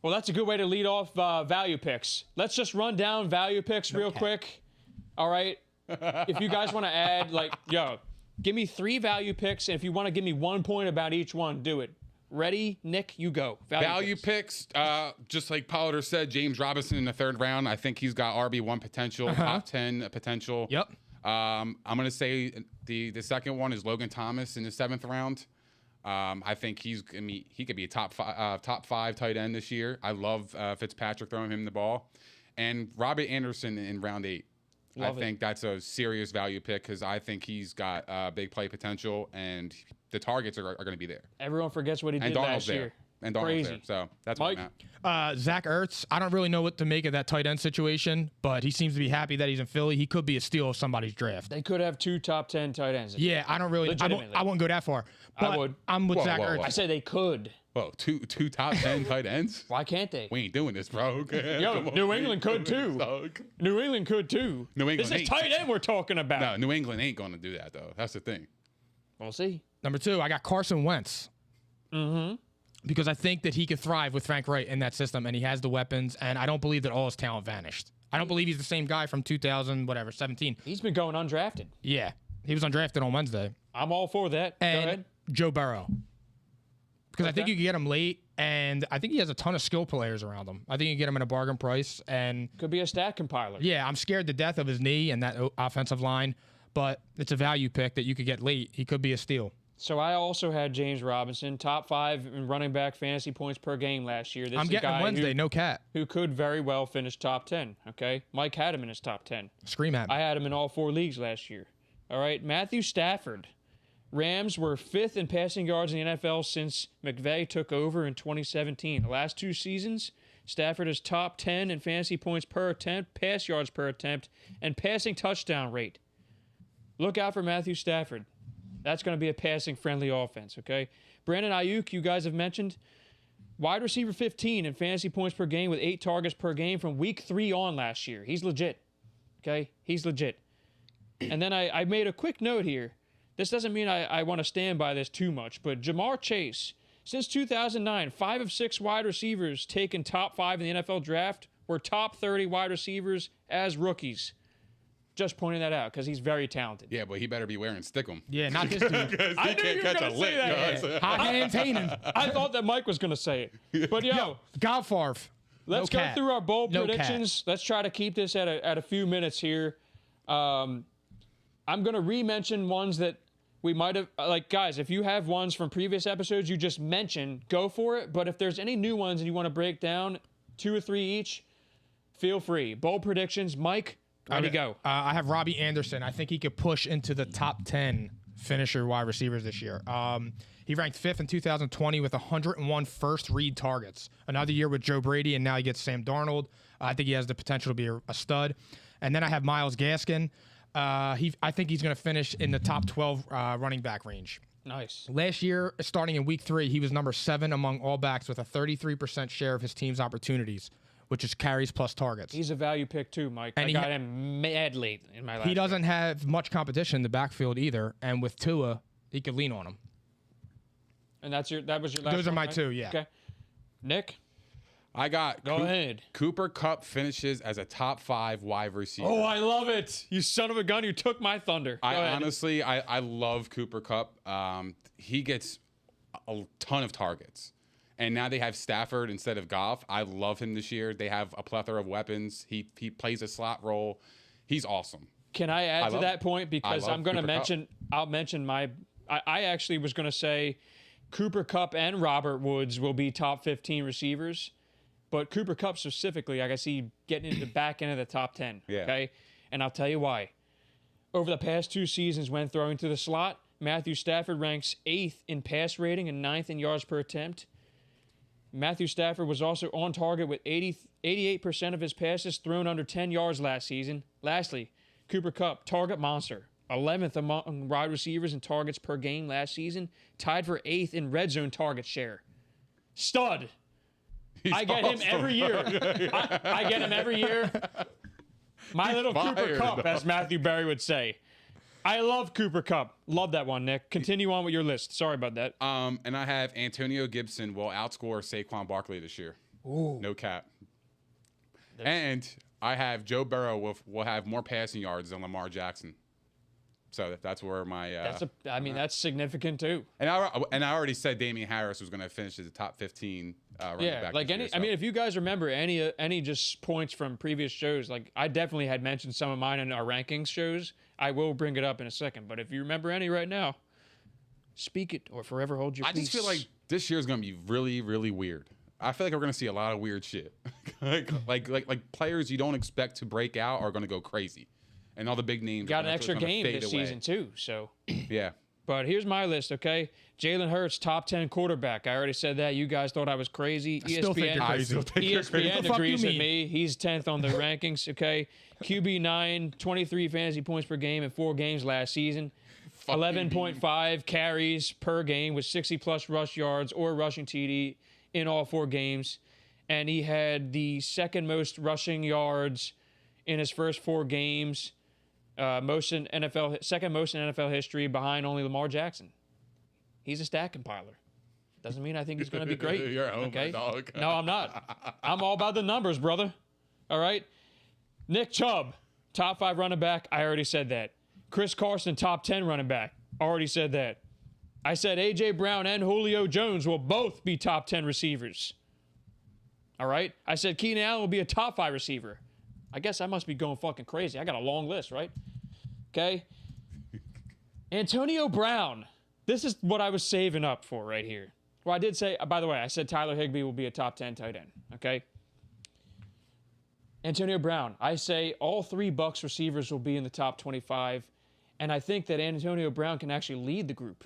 Well, that's a good way to lead off value picks. Let's just run down value picks real quick. All right. If you guys want to add, like, yo, give me 3 value picks, and if you want to give me 1 point about each one, do it. Ready, Nick? You go. Value picks, just like Pollard said, James Robinson in the 3rd round. I think he's got RB1 potential, top 10 potential. Yep. I'm going to say the second one is Logan Thomas in the 7th round. I think he could be a top 5 tight end this year. I love Fitzpatrick throwing him the ball. And Robert Anderson in round 8. I think that's a serious value pick because I think he's got big play potential and the targets are going to be there. Everyone forgets what he did last year. And Darnold's there. So that's Mike? what I'm at. Zach Ertz, I don't really know what to make of that tight end situation, but he seems to be happy that he's in Philly. He could be a steal of somebody's draft. They could have 2 top 10 tight ends. Yeah, I don't really. I won't go that far. But I would. I'm with Zach Ertz. I say they could. Whoa, two top 10 tight ends? Why can't they? We ain't doing this, bro. Yo, New England could too. New England could too. New England This is tight end we're talking about. No, New England ain't going to do that, though. That's the thing. We'll see. Number 2, I got Carson Wentz. Mm-hmm. Because I think that he could thrive with Frank Wright in that system, and he has the weapons, and I don't believe that all his talent vanished. I don't believe he's the same guy from 2017. He's been going undrafted. Yeah, he was undrafted on Wednesday. I'm all for that. And Go ahead. Joe Burrow. Because I think you can get him late, and I think he has a ton of skill players around him. I think you can get him at a bargain price, and Could be a stat compiler. yeah, I'm scared to death of his knee and that offensive line, but it's a value pick that you could get late. He could be a steal. So I also had James Robinson, top 5 in running back fantasy points per game last year. This I'm is a getting him guy Wednesday, no cat. who could very well finish top 10, okay? Mike had him in his top 10. Scream at me. I had him in all 4 leagues last year. All right, Matthew Stafford. Rams were 5th in passing yards in the NFL since McVay took over in 2017. The last 2 seasons, Stafford is top 10 in fantasy points per attempt, pass yards per attempt, and passing touchdown rate. Look out for Matthew Stafford. That's going to be a passing-friendly offense, okay? Brandon Ayuk, you guys have mentioned, wide receiver 15 in fantasy points per game with 8 targets per game from week 3 on last year. He's legit, okay? He's legit. And then I made a quick note here. This doesn't mean I want to stand by this too much, but Jamar Chase, since 2009, 5 of 6 wide receivers taken top 5 in the NFL draft were top 30 wide receivers as rookies. Just pointing that out because he's very talented. Yeah, but he better be wearing Stickum. Yeah, not this dude. I knew you were going to say that. Hot hands Hanen. I thought that Mike was going to say it. But yo, Godfarf. let's go through our bold predictions. Let's try to keep this at a few minutes here. I'm going to re-mention ones that we might have, like, guys, if you have ones from previous episodes you just mentioned, go for it. But if there's any new ones and you want to break down 2 or 3 each, feel free. Bold predictions. Mike, ready to go. I have Robbie Anderson. I think he could push into the top 10 finisher wide receivers this year. He ranked 5th in 2020 with 101 first read targets. Another year with Joe Brady, and now he gets Sam Darnold. I think he has the potential to be a stud. And then I have Myles Gaskin. I think he's going to finish in the top 12 running back range. Nice. Last year, starting in week 3, he was number 7 among all backs with a 33% share of his team's opportunities, which is carries plus targets. He's a value pick too, Mike. And I got him mad late in my last He doesn't have much competition in the backfield either, and with Tua, he could lean on him. And that was your last Those are one, my right? 2, yeah. Okay. Nick? I got Go ahead. Cooper Kupp finishes as a top 5 wide receiver. Oh, I love it. You son of a gun. You took my thunder. Go ahead. Honestly, I love Cooper Kupp. He gets a ton of targets. And now they have Stafford instead of Goff. I love him this year. They have a plethora of weapons. He plays a slot role. He's awesome. Can I add to that point? Because I'm going to mention, I'll mention I actually was going to say Cooper Kupp and Robert Woods will be top 15 receivers. But Cooper Kupp specifically, I can see getting into the back end of the top 10. Yeah. Okay? And I'll tell you why. Over the past 2 seasons when throwing to the slot, Matthew Stafford ranks 8th in pass rating and 9th in yards per attempt. Matthew Stafford was also on target with 88% of his passes thrown under 10 yards last season. Lastly, Cooper Kupp, target monster, 11th among wide receivers in targets per game last season, tied for 8th in red zone target share. Stud. I get him every year. I get him every year. My little Cooper Kupp, as Matthew Berry would say. I love Cooper Kupp. Love that one, Nick. Continue on with your list. Sorry about that. And I have Antonio Gibson will outscore Saquon Barkley this year. Ooh. No cap. And I have Joe Burrow will have more passing yards than Lamar Jackson. So that's where my. That's significant too. And I already said Damian Harris was going to finish as a top 15 running back. Like this year, I mean, if you guys remember any just points from previous shows, like I definitely had mentioned some of mine in our rankings shows. I will bring it up in a second, but if you remember any right now, speak it or forever hold your peace. I just feel like this year is going to be really, really weird. I feel like we're going to see a lot of weird shit. like players you don't expect to break out are going to go crazy. And all the big names got an extra game this season too. So yeah. But here's my list, okay? Jalen Hurts, top 10 quarterback. I already said that. You guys thought I was crazy. Still think you're crazy. ESPN agrees with me. He's 10th on the rankings, okay? QB 9, 23 fantasy points per game in 4 games last season. 11.5 carries per game with 60-plus rush yards or rushing TD in all 4 games. And he had the second most rushing yards in his first 4 games. Second most in NFL history, behind only Lamar Jackson. He's a stat compiler. Doesn't mean I think he's going to be great. You're a homer, dog. No, I'm not. I'm all about the numbers, brother. All right. Nick Chubb, top 5 running back. I already said that. Chris Carson, top 10 running back. Already said that. I said A.J. Brown and Julio Jones will both be top 10 receivers. All right. I said Keenan Allen will be a top 5 receiver. I guess I must be going fucking crazy. I got a long list, right? Okay. Antonio Brown. This is what I was saving up for right here. Well, I did say, by the way, I said Tyler Higbee will be a top 10 tight end. Okay. Antonio Brown. I say all 3 Bucs receivers will be in the top 25. And I think that Antonio Brown can actually lead the group.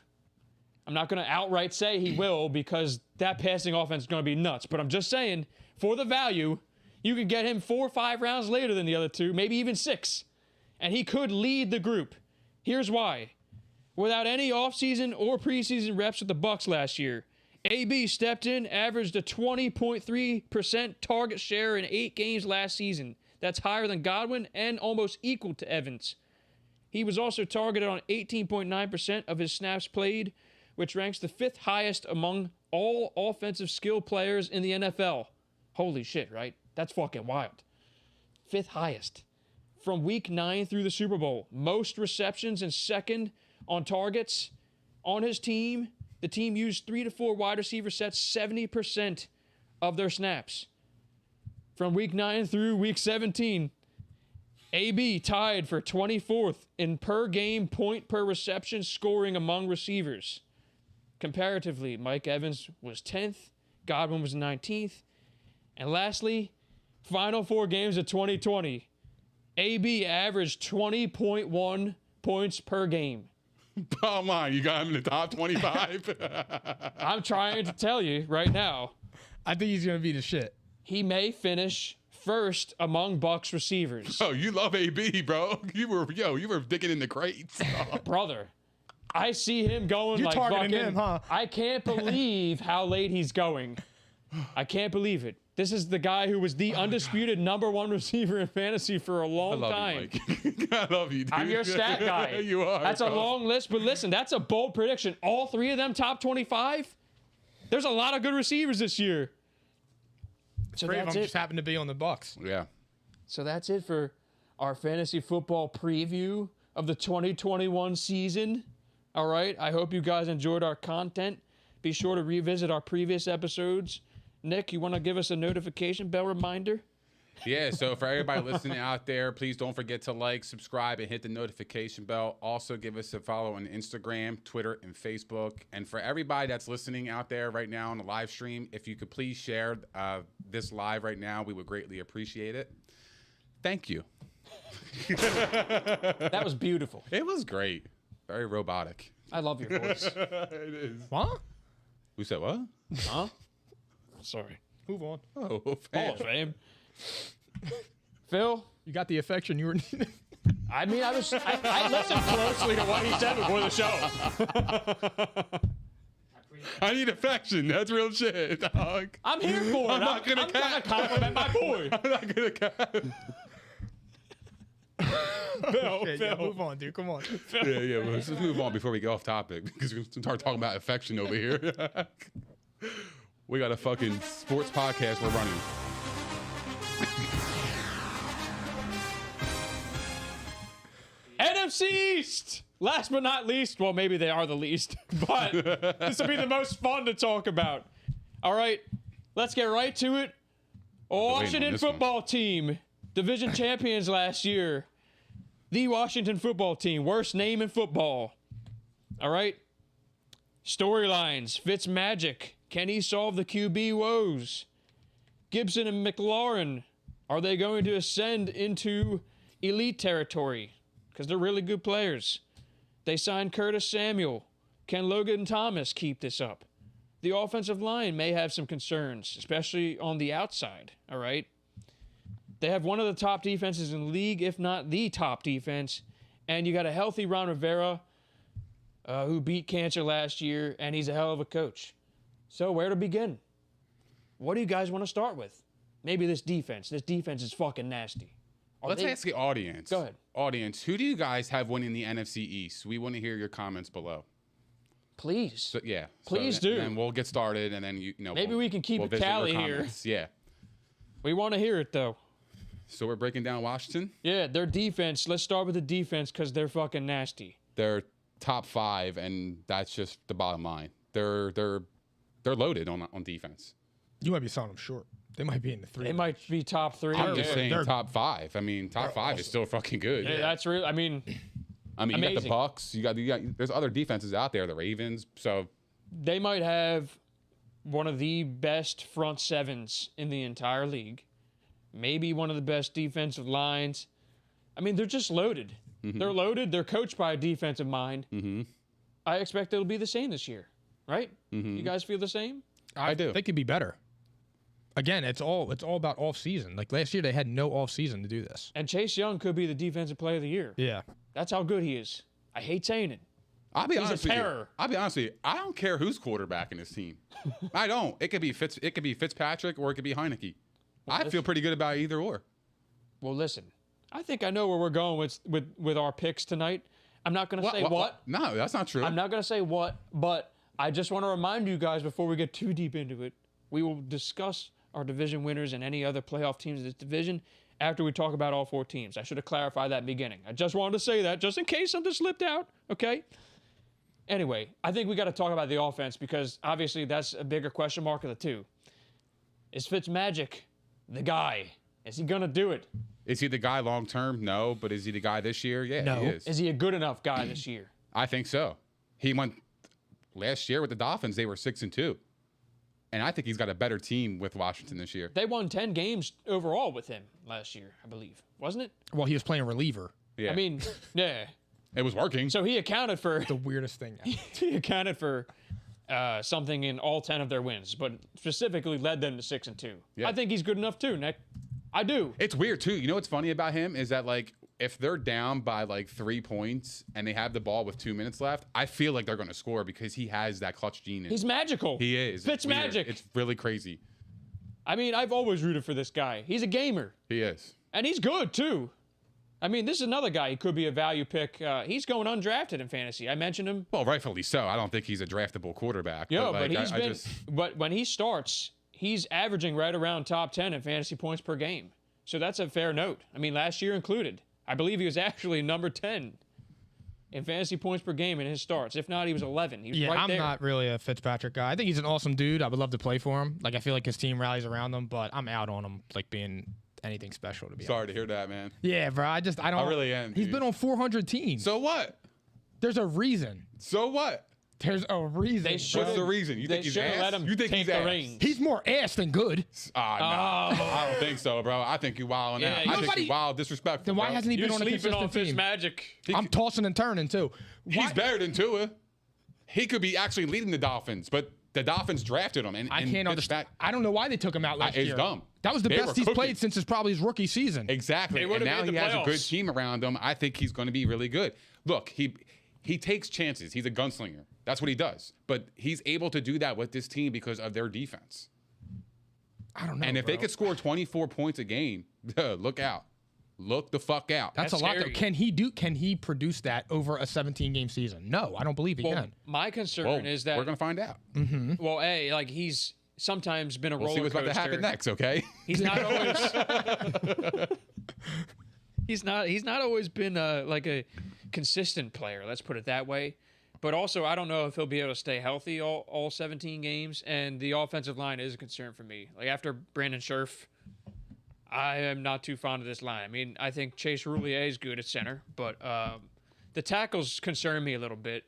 I'm not going to outright say he will because that passing offense is going to be nuts. But I'm just saying, for the value, you could get him 4 or 5 rounds later than the other 2, maybe even 6. And he could lead the group. Here's why. Without any offseason or preseason reps with the Bucs last year, AB stepped in, averaged a 20.3% target share in 8 games last season. That's higher than Godwin and almost equal to Evans. He was also targeted on 18.9% of his snaps played, which ranks the 5th highest among all offensive skill players in the NFL. Holy shit, right? That's fucking wild. 5th highest. From week 9 through the Super Bowl, most receptions and second on targets on his team. The team used 3 to 4 wide receiver sets 70% of their snaps. From week 9 through week 17, AB tied for 24th in per game point per reception scoring among receivers. Comparatively, Mike Evans was 10th, Godwin was 19th, and lastly, final 4 games of 2020, AB averaged 20.1 points per game. Bottom line, you got him in the top 25. I'm trying to tell you right now. I think he's going to be the shit. He may finish first among Bucs receivers. Oh, you love AB, bro. You were digging in the crates. Brother, I see him going You're like targeting fucking, him, huh? I can't believe how late he's going. I can't believe it. This is the guy who was the undisputed number 1 receiver in fantasy for a long time. You, Mike. I love you, dude. I'm your stat guy. You are. That's bro. a long list, but listen, that's a bold prediction. All 3 of them top 25. There's a lot of good receivers this year. So 3 of that's them it. just happen to be on the Bucs. Yeah. So that's it for our fantasy football preview of the 2021 season. All right. I hope you guys enjoyed our content. Be sure to revisit our previous episodes. Nick, you want to give us a notification bell reminder? Yeah, so for everybody listening out there, please don't forget to like, subscribe, and hit the notification bell. Also, give us a follow on Instagram, Twitter, and Facebook. And for everybody that's listening out there right now on the live stream, if you could please share this live right now, we would greatly appreciate it. Thank you. That was beautiful. It was great. Very robotic. I love your voice. It is. What? Who said what? Huh? Sorry. Move on. Oh, Balls, fam. Phil? You got the affection you were needing. I mean, I listened closely to what he said before the show. I need affection. That's real shit, dog. I'm here for it. I'm not gonna trying to compliment my boy. I'm not gonna Phil, Okay, yeah, move on, dude. Come on. Yeah. Well, let's just move on before we get off topic because we start talking about affection over here. We got a fucking sports podcast we're running. NFC East. last but not least, well, maybe they are the least, but this will be the most fun to talk about. All right, let's get right to it. Washington football team, division champions last year. The Washington football team, worst name in football. All right. Storylines, Fitzmagic. Can he solve the QB woes? Gibson and McLaurin, are they going to ascend into elite territory? Because they're really good players. They signed Curtis Samuel. Can Logan Thomas keep this up? The offensive line may have some concerns, especially on the outside, all right? They have one of the top defenses in the league, if not the top defense. And you got a healthy Ron Rivera, who beat cancer last year, and he's a hell of a coach. So where to begin? What do you guys want to start with? Maybe this defense. This defense is fucking nasty. Let's ask the audience. Go ahead. Audience, who do you guys have winning the NFC East? We want to hear your comments below. Please. So, yeah. Please do. And we'll get started, and then maybe we can keep a tally here. Yeah. We want to hear it though. So we're breaking down Washington. Yeah, their defense. Let's start with the defense because they're fucking nasty. They're top 5, and that's just the bottom line. They're loaded on defense. You might be selling them short. They might be in the 3. They might be top 3. I'm just saying they're- top 5. I mean, top 5 is still fucking good. Yeah, that's real. I mean, you got the amazing. Bucks. You got there's other defenses out there, the Ravens. So they might have one of the best front sevens in the entire league. Maybe one of the best defensive lines. I mean, they're just loaded. Mm-hmm. They're loaded. They're coached by a defensive mind. Mm-hmm. I expect it'll be the same this year, right? Mm-hmm. You guys feel the same? I do. They could be better. Again, it's all about off season. Like last year, they had no off season to do this. And Chase Young could be the defensive player of the year. Yeah. That's how good he is. I hate saying it. I'll be He's honest a with you. terror. I'll be honest with you. I don't care who's quarterbacking this team. I don't. It could be Fitzpatrick or it could be Heineke. I feel pretty good about either or. Well, listen. I think I know where we're going with our picks tonight. I'm not going to say what. No, that's not true. I'm not going to say what, but I just want to remind you guys before we get too deep into it, we will discuss our division winners and any other playoff teams in this division after we talk about all 4 teams. I should have clarified that in the beginning. I just wanted to say that just in case something slipped out, okay? Anyway, I think we got to talk about the offense because obviously that's a bigger question mark of the two. Is Fitzmagic the guy? Is he going to do it? Is he the guy long term? No, but is he the guy this year? Yeah, No. he is. Is he a good enough guy this year? I think so. He went last year with the Dolphins. They were 6-2, and I think he's got a better team with Washington this year. They won 10 games overall with him last year, I believe. Wasn't it? Well, he was playing reliever. Yeah, I mean, yeah. it was working. So he accounted for The weirdest thing. he accounted for something in all 10 of their wins, but specifically led them to 6-2. Yeah. I think he's good enough too, Nick. I do. It's weird too. You know what's funny about him is that like if they're down by like 3 points and they have the ball with 2 minutes left, I feel like they're going to score because he has that clutch gene. He's magical. He is. It's weird. Fitzmagic. It's really crazy. I mean, I've always rooted for this guy. He's a gamer, He is. and he's good too. I mean, this is another guy. He could be a value pick. He's going undrafted in fantasy. I mentioned him. Well, rightfully so. I don't think he's a draftable quarterback. Yeah, but, like, but he's I been. just, But when he starts, he's averaging right around top 10 in fantasy points per game. So that's a fair note. I mean, last year included. I believe he was actually number 10 in fantasy points per game in his starts. If not, he was 11. He was Yeah, right I'm there. not really a Fitzpatrick guy. I think he's an awesome dude. I would love to play for him. Like I feel like his team rallies around him, but I'm out on him like being anything special to be honest. sorry to hear that, man. Yeah, bro. I don't. I really am, He's dude. been on 400 teams. So what? There's a reason. So what? There's a reason. They bro. should. What's the reason? You They think he's should ass? let him You think take he's the ass? reins. He's more ass than good. No, I don't think so, bro. I think you wilding Yeah, out. I think nobody- you wild disrespectful. Then why bro. hasn't he You're been on a sleeping on consistent team? Fitzmagic. I'm tossing and turning too. He's Why- better than Tua. He could be actually leading the Dolphins, but the Dolphins drafted him. And I can't understand. I don't know why they took him out last It's year. dumb. That was the They best were he's cooking. played since probably his rookie season. Exactly. They would've And now made he the has a good playoffs. team around him. I think he's going to be really good. Look, he takes chances. He's a gunslinger. That's what he does. But he's able to do that with this team because of their defense. I don't know. And if they bro. could score 24 points a game, look out. Look the fuck out. That's That's a lot. Though. scary. Can he produce that over a 17-game season? No, I don't believe he Well, can. my concern Well, is that we're going to find out. well, like he's sometimes been a We'll see roller what's about coaster. to happen next, okay? He's not always. he's not always been like a consistent player. Let's put it that way. But also, I don't know if he'll be able to stay healthy all 17 games. And the offensive line is a concern for me. Like, after Brandon Scherf, I am not too fond of this line. I mean, I think Chase Roulier is good at center, but the tackles concern me a little bit.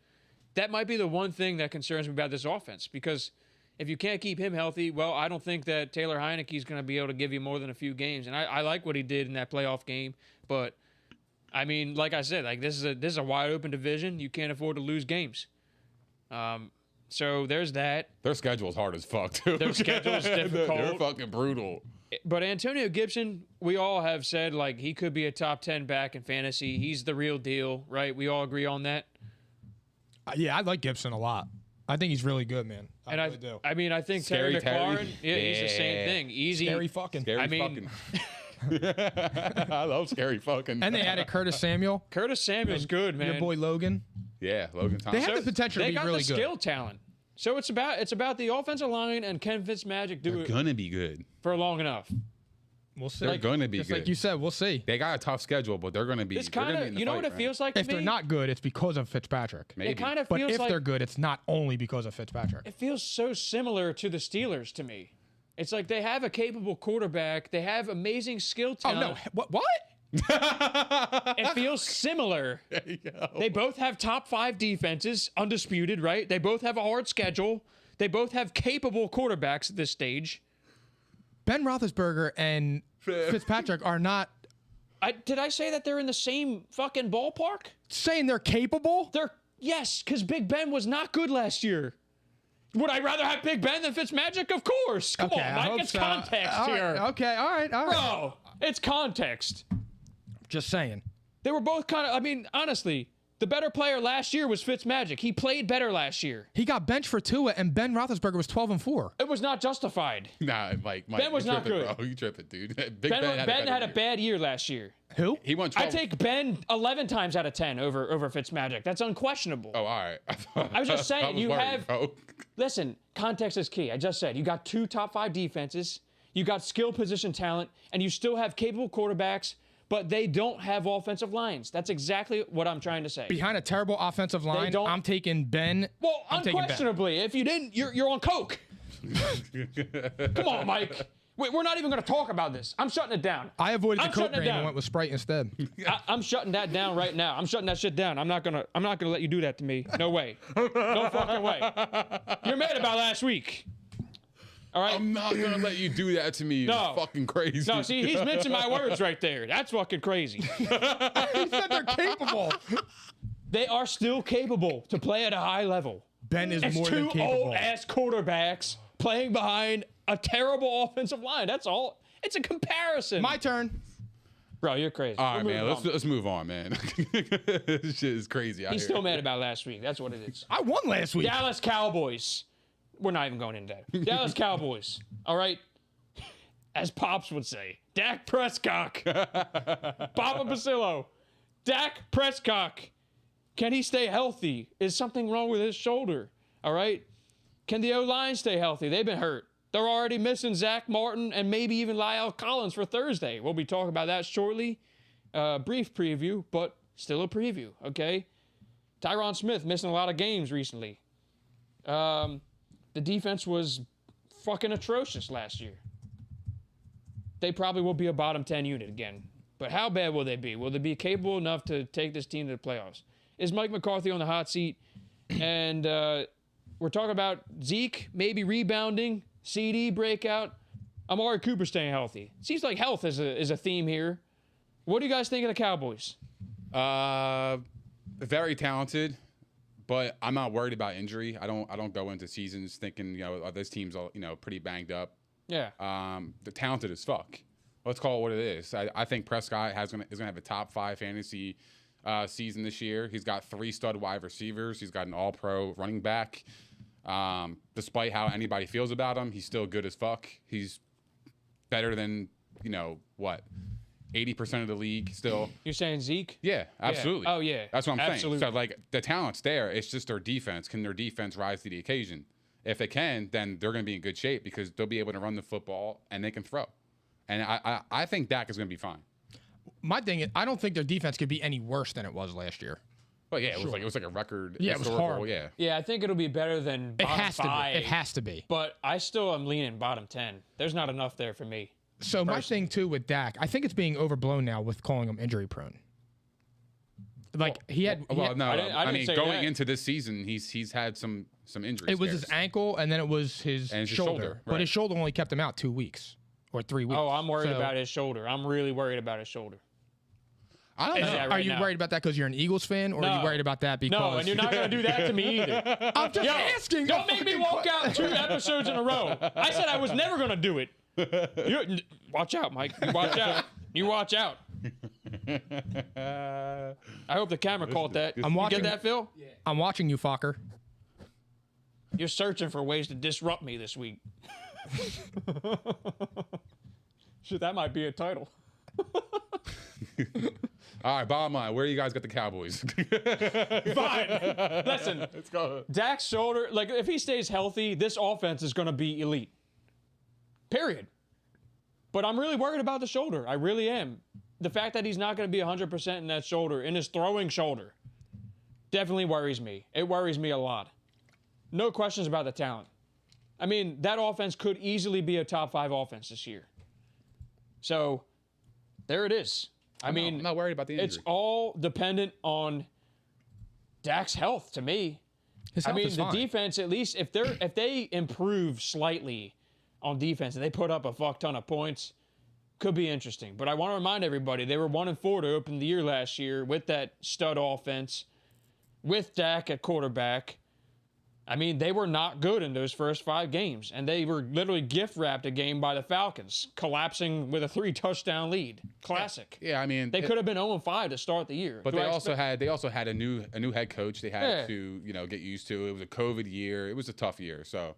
That might be the one thing that concerns me about this offense, because if you can't keep him healthy, well, I don't think that Taylor Heineke is going to be able to give you more than a few games. And I like what he did in that playoff game, but I mean, like I said, like this is a wide open division. You can't afford to lose games. So there's that. Their schedule is hard as fuck, too. Their schedule is difficult. They're fucking brutal. But Antonio Gibson, we all have said, like, he could be a top 10 back in fantasy. He's the real deal, right? We all agree on that. Yeah, I like Gibson a lot. I think he's really good, man. I really do. I mean, I think Scary Terry McLaurin, Terry. yeah, he's the same thing. Easy. Scary fucking. Scary I mean- fucking. I love scary fucking. And they added Curtis Samuel, Curtis Samuel's good, man. your boy Logan. Yeah, Logan Thompson. They have the potential to They be got really the good. skill talent. So it's about the offensive line and Ken Fitzmagic do They're it gonna be good. for long enough. We'll see. They're gonna be Just good. like you said, we'll see. They got a tough schedule, but they're gonna be. It's they're kind gonna be of, in the you know fight, what it man. feels like to If me? they're not good, it's because of Fitzpatrick. Maybe. It kind of But feels if like they're good, it's not only because of Fitzpatrick. it feels so similar to the Steelers to me. It's like they have a capable quarterback. They have amazing skill Oh talent. no! What? It feels similar. They both have top 5 defenses, undisputed, right? They both have a hard schedule. They both have capable quarterbacks at this stage. Ben Roethlisberger and Fitzpatrick are not Did I say that they're in the same fucking ballpark? saying they're capable. Yes, because Big Ben was not good last year. Would I rather have Big Ben than Fitzmagic? Of course. Come on, I Mike. hope It's so. context All right, here. Okay, all right. Bro, it's context. Just saying. They were both kind of, I mean, honestly, the better player last year was Fitzmagic. He played better last year. He got benched for Tua, and Ben Roethlisberger was 12-4. It was not justified. Nah, Mike. Ben was you not tripping, good. Bro. You tripping, dude. Big Ben Ben had better a year. bad year last year. Who? He won I 12. take Ben 11 times out of 10 over Fitzmagic. That's unquestionable. Oh, all right. I was just saying, I was you worried, have. bro. Listen, context is key. I just said you got 2 top 5 defenses, you got skill position talent, and you still have capable quarterbacks, but they don't have offensive lines. That's exactly what I'm trying to say. Behind a terrible offensive line, don't- I'm taking Ben. Well, I'm taking Ben. unquestionably, if you didn't, you're on coke. Come on, Mike. We're not even going to talk about this. I'm shutting it down. I avoided I'm the coke shutting it grain and down. went with Sprite instead. I'm shutting that down right now. I'm shutting that shit down. I'm not gonna let you do that to me. No way. No fucking way. You're mad about last week. All right. I'm not gonna let you do that to me. No. It's fucking crazy. No, see, he's mentioned my words right there. That's fucking crazy. He said they're capable. They are still capable to play at a high level. Ben is It's more than 2 capable. old-ass quarterbacks playing behind a terrible offensive line. That's all. It's a comparison. My turn. Bro, you're crazy. All right, We're man. moving Let's move on, man. This shit is crazy out He's here. still mad about last week. That's what it is. I won last week. Dallas Cowboys. We're not even going into that. Dallas Cowboys. All right. As Pops would say, Dak Prescott. Papa Basillo. Dak Prescott. Can he stay healthy? Is something wrong with his shoulder? All right. Can the O-line stay healthy? They've been hurt. They're already missing Zach Martin and maybe even Lyle Collins for Thursday. We'll be talking about that shortly. Brief preview, but still a preview, okay? Tyron Smith missing a lot of games recently. The defense was fucking atrocious last year. They probably will be a bottom 10 unit again. But how bad will they be? Will they be capable enough to take this team to the playoffs? Is Mike McCarthy on the hot seat? And we're talking about Zeke maybe rebounding, CD breakout, Amari Cooper staying healthy. Seems like health is a theme here. What do you guys think of the Cowboys? Very talented, but I'm not worried about injury. I don't go into seasons thinking this team's all pretty banged up. Yeah. The talented as fuck. Let's call it what it is. I think Prescott is gonna have a top 5 fantasy season this year. He's got 3 stud wide receivers. He's got an all-pro running back. Despite how anybody feels about him, he's still good as fuck. He's better than 80% of the league still. You're saying Zeke? Yeah, absolutely. Oh, yeah. That's what I'm Absolutely. saying. So, like, the talent's there. It's just their defense. Can their defense rise to the occasion? If they can, then they're going to be in good shape because they'll be able to run the football and they can throw. And I think Dak is going to be fine. My thing is, I don't think their defense could be any worse than it was last year. Well, yeah, it was like a record. Yeah, it was historical, horrible. Yeah. Yeah, I think it'll be better than It bottom has 5. to be. It has to be. But I still am leaning bottom 10. There's not enough there for me. So my thing too with Dak, I think it's being overblown now with calling him injury prone. Like he had. Well, no, I didn't mean say going that. into this season, he's had some injuries. It was his ankle, and then it was his And his shoulder. shoulder, But right. his shoulder only kept him out 2 weeks or 3 weeks. Oh, I'm worried So- about his shoulder. I'm really worried about his shoulder. I don't know. Yeah, Are right you now. worried about that because you're an Eagles fan, or are No. you worried about that because? No, and you're not going to do that to me either. I'm just asking. Don't make me walk out 2 episodes in a row. I said I was never going to do it. Watch out, Mike. You watch out. You watch out. I hope the camera caught that. I'm You watching- get that, Phil? I'm watching you, fucker. You're searching for ways to disrupt me this week. Shit, that might be a title. All right, bottom line, where you guys got the Cowboys? Fine. Listen, Let's go. Dak's shoulder, like if he stays healthy, this offense is going to be elite. Period. But I'm really worried about the shoulder. I really am. The fact that he's not going to be 100% in that shoulder, in his throwing shoulder, definitely worries me. It worries me a lot. No questions about the talent. I mean, that offense could easily be a top 5 offense this year. So, there it is. I mean, I'm not worried about the injury. it's all dependent on Dak's health to me. His I health mean, is the fine. defense, at least if they improve slightly on defense and they put up a fuck ton of points, could be interesting. But I want to remind everybody they were 1-4 to open the year last year with that stud offense, with Dak at quarterback. I mean, they were not good in those first 5 games, and they were literally gift wrapped a game by the Falcons, collapsing with a 3-touchdown lead. Classic. Yeah, I mean, They could have been 0-5 to start the year. but Do they I also expect- had a new head coach. They had Yeah. to get used to. It was a COVID year. It was a tough year. So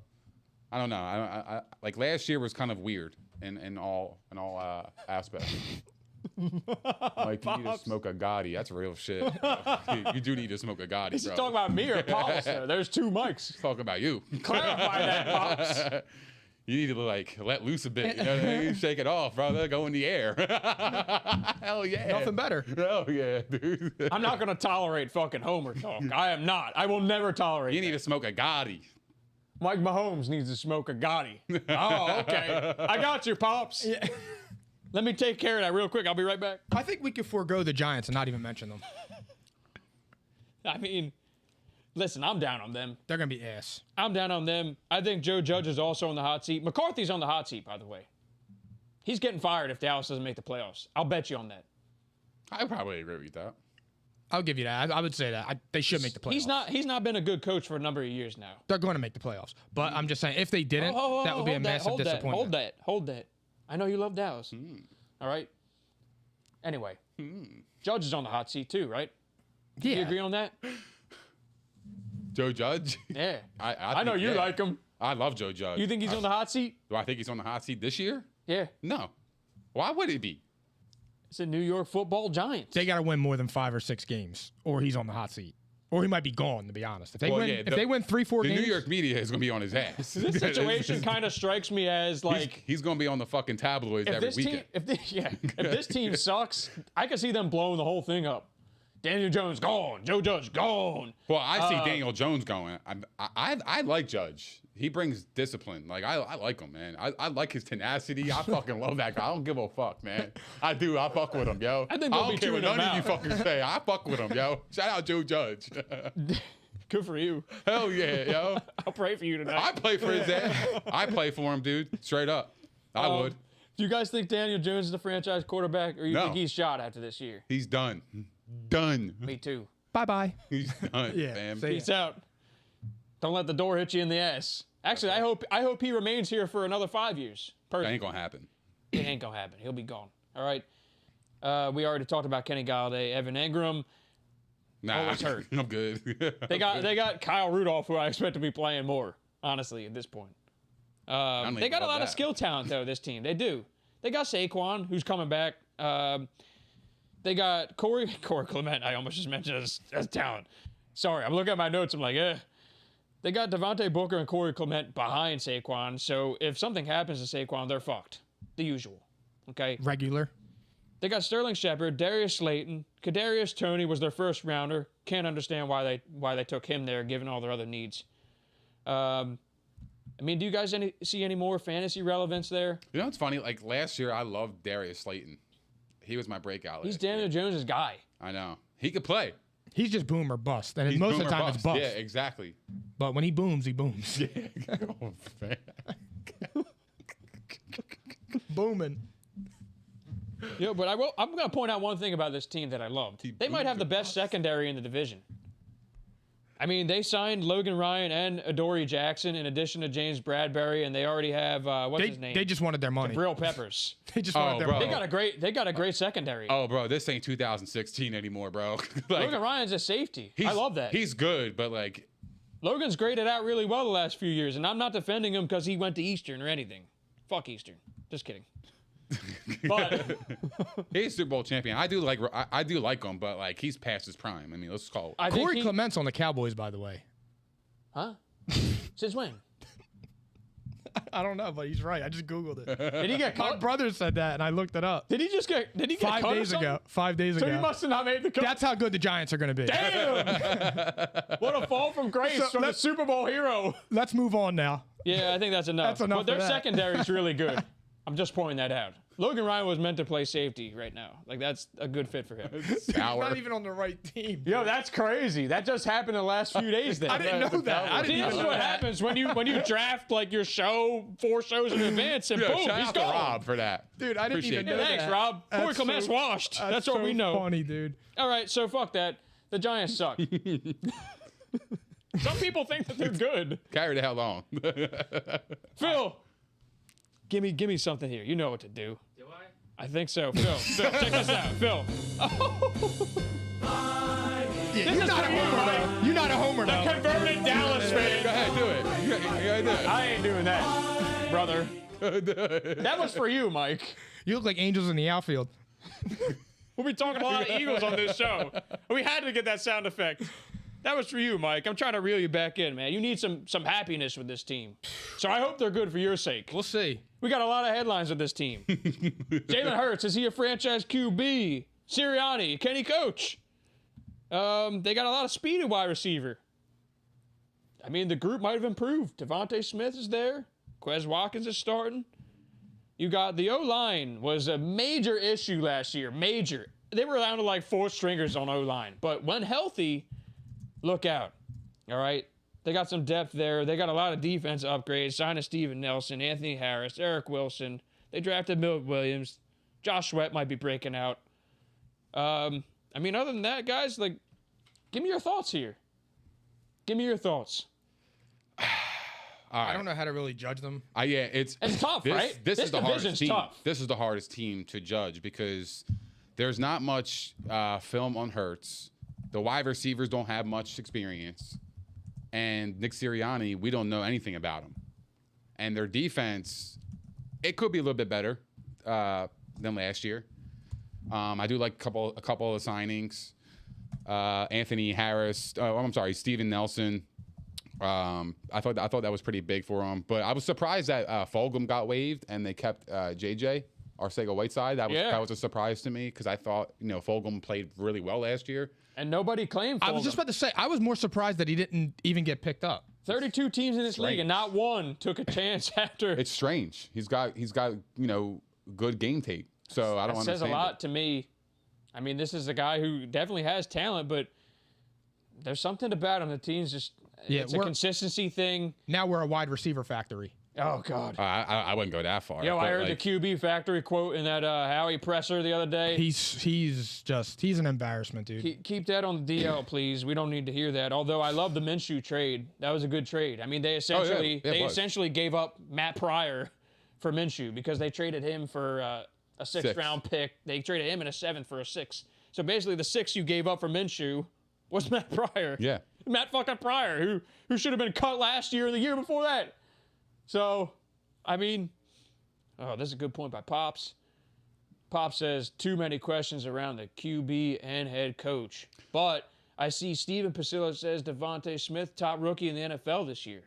I don't know. I like last year was kind of weird in all aspects. Like you need to smoke a Gotti. That's real shit. You do need to smoke a Gotti, Is he bro. talking about me or Paulus there? There's 2 mics. Talking about you. Clarify that, Pops. You need to let loose a bit. You know what I mean? Shake it off, brother. Go in the air. Hell yeah. Nothing better. Hell yeah, dude. I'm not going to tolerate fucking Homer talk. I am not. I will never tolerate You that. need to smoke a Gotti. Mike Mahomes needs to smoke a Gotti. Oh, okay. I got you, Pops. Let me take care of that real quick. I'll be right back. I think we could forego the Giants and not even mention them. I mean, listen, I'm down on them. They're gonna be ass. I'm down on them. I think Joe Judge is also on the hot seat. McCarthy's on the hot seat, by the way. He's getting fired if Dallas doesn't make the playoffs. I'll bet you on that. I probably agree with that. I'll give you that. I would say that they should make the playoffs. He's not been a good coach for a number of years now. They're going to make the playoffs. But I'm just saying, if they didn't, that would be a massive disappointment. Hold that. I know you love Dallas. All right. Anyway, Judge is on the hot seat too, right? Yeah. You agree on that? Joe Judge? Yeah. I know think, you yeah. like him. I love Joe Judge. You think he's on the hot seat? Do I think he's on the hot seat this year? Yeah. No. Why would he be? It's the New York Football Giants. They got to win more than 5 or 6 games, or he's on the hot seat. Or he might be gone, to be honest. If they Well, win, yeah, if they win 3-4 The games, New York media is going to be on his ass. This situation kind of strikes me as like he's going to be on the fucking tabloids if every this weekend. team, if this team sucks, I can see them blowing the whole thing up. Daniel Jones gone, Joe Judge gone. Well, I see Daniel Jones going. I like Judge. He brings discipline. Like I like him, man. I like his tenacity. I fucking love that guy. I don't give a fuck, man. I do. I fuck with him, yo. I think they'll don't be care what chewing him none of you out. fucking say. I fuck with him, yo. Shout out Joe Judge. Good for you. Hell yeah, yo. I'll pray for you tonight. I play for his ass. I play for him, dude. Straight up. I would. Do you guys think Daniel Jones is the franchise quarterback, or you No. think he's shot after this year? He's done. Done. Me too. bye-bye. He's done, Yeah, fam. see ya. Peace out. Don't let the door hit you in the ass. Actually, I hope he remains here for another 5 years. That ain't gonna happen. It ain't gonna happen. He'll be gone. All right. We already talked about Kenny Galladay, Evan Engram. Nah, Always hurt. I'm good. They got Kyle Rudolph, who I expect to be playing more. Honestly, at this point, they got a love lot of that. skill talent though. This team, they do. They got Saquon, who's coming back. They got Corey Clement. I almost just mentioned as talent. Sorry, I'm looking at my notes. I'm like, eh. They got Devontae Booker and Corey Clement behind Saquon. So if something happens to Saquon, they're fucked. The usual. Okay. Regular. They got Sterling Shepard, Darius Slayton, Kadarius Toney was their first rounder. Can't understand why they took him there, given all their other needs. I mean, do you guys see any more fantasy relevance there? You know what's funny? Like last year, I loved Darius Slayton. He was my breakout. He's last year. Daniel Jones' guy. I know. He could play. He's just boom or bust, and He's most boom of the or time it's bust. Yeah, exactly. But when he booms, he booms. Oh, man. Booming. Yeah, but I'm going to point out one thing about this team that I loved. They might have the best secondary in the division. I mean, they signed Logan Ryan and Adoree Jackson in addition to James Bradbury, and they already have what's his name? They just wanted their money. Brill Peppers. They just wanted their bro. money. They got a great secondary. Oh, bro, this ain't 2016 anymore, bro. Like, Logan Ryan's a safety. I love that. He's good, but like, Logan's graded out really well the last few years, and I'm not defending him because he went to Eastern or anything. Fuck Eastern. Just kidding. But he's Super Bowl champion. I do like him, but like he's past his prime. I mean, let's call it. I think Corey Clement's on the Cowboys, by the way. Huh? Since when? I don't know, but he's right. I just Googled it. Did he get My cut? brother said that, and I looked it up. Did he get 5 cut or days something? ago. 5 days So ago. he must have not made the cut. That's how good the Giants are going to be. Damn! What a fall from grace So from the let's- Super Bowl hero. Let's move on now. Yeah, I think that's enough. That's enough But their for that. secondary is really good. I'm just pointing that out. Logan Ryan was meant to play safety right now. Like, that's a good fit for him. He's not even on the right team. Yo, that's crazy. That just happened in the last few days then. I didn't know that. I See, didn't this know is what that. happens when you draft like your show 4 shows in advance and Yeah, boom, shout he's out to gone. Rob for that. Dude, I didn't Appreciate even that. know Yeah, thanks, that. Rob. Corey That's Clement's so- washed. That's what so we know. Funny, dude. All right, so fuck that. The Giants suck. Some people think that they're good. Carry the hell on. Phil, give me something here. You know what to do. Do I think so. Phil, check this out. Phil. Yeah, you're not a homer, though. You're not a homer, The though. converted Dallas Go fan. ahead, do it. You gotta do it. I ain't doing that, brother. That was for you, Mike. You look like angels in the outfield. We'll be talking a lot of Eagles on this show. We had to get that sound effect. That was for you, Mike. I'm trying to reel you back in, man. You need some happiness with this team. So I hope they're good for your sake. We'll see. We got a lot of headlines with this team. Jalen Hurts, is he a franchise QB? Sirianni, can he coach? They got a lot of speed at wide receiver. I mean, the group might have improved. Devontae Smith is there. Quez Watkins is starting. You got the O-line was a major issue last year. Major. They were down to like 4 stringers on O-line. But when healthy, look out. All right? They got some depth there. They got a lot of defense upgrades. Signed Steven Nelson, Anthony Harris, Eric Wilson. They drafted Milt Williams. Josh Sweat might be breaking out. I mean, other than that, guys, like, give me your thoughts here. Give me your thoughts. All right. I don't know how to really judge them. Yeah, it's tough, right? This This is the hardest division's team. tough. This is the hardest team to judge because there's not much film on Hurts. The wide receivers don't have much experience, and Nick Sirianni, we don't know anything about him. And their defense, it could be a little bit better than last year. I do like a couple of signings. Anthony Harris. I'm sorry, Steven Nelson. I thought that was pretty big for him, but I was surprised that Fulgham got waived and they kept JJ Arcega-Whiteside. That was a surprise to me because I thought Fulgham played really well last year. And nobody claimed I was just about to say, I was more surprised that he didn't even get picked up. 32 teams in this league, and not one took a chance after. It's strange. He's got good game tape, so I don't That understand. says a lot to me. I mean, this is a guy who definitely has talent, but there's something about him. The team's just it's a consistency thing. Now we're a wide receiver factory. Oh God. I wouldn't go that far. Yo, I but, heard like, the QB factory quote in that Howie presser the other day. He's an embarrassment, dude. Keep that on the DL, please. We don't need to hear that. Although I love the Minshew trade. That was a good trade. I mean, they essentially gave up Matt Pryor for Minshew because they traded him for a 6th round pick. They traded him in a 7th for a 6. So basically, the 6 you gave up for Minshew was Matt Pryor. Yeah. Matt fucking Pryor, who should have been cut last year or the year before that. So, I mean, this is a good point by Pops. Pop says, too many questions around the QB and head coach. But I see Steven Pasillo says Devontae Smith, top rookie in the NFL this year.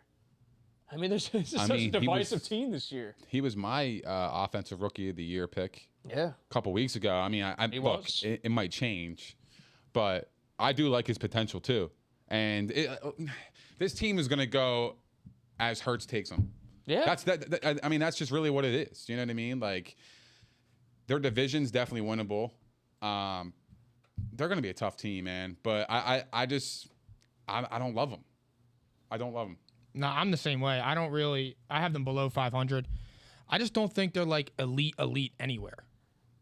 I mean, this is such a divisive team this year. He was my offensive rookie of the year pick Yeah. a couple weeks ago. I mean, look, was. it might change, but I do like his potential too. And this team is going to go as Hurts takes them. Yeah. I mean, that's just really what it is. You know what I mean? Like, their division's definitely winnable. They're going to be a tough team, man. But I don't love them. I don't love them. No, I'm the same way. I have them below 500. I just don't think they're like elite anywhere.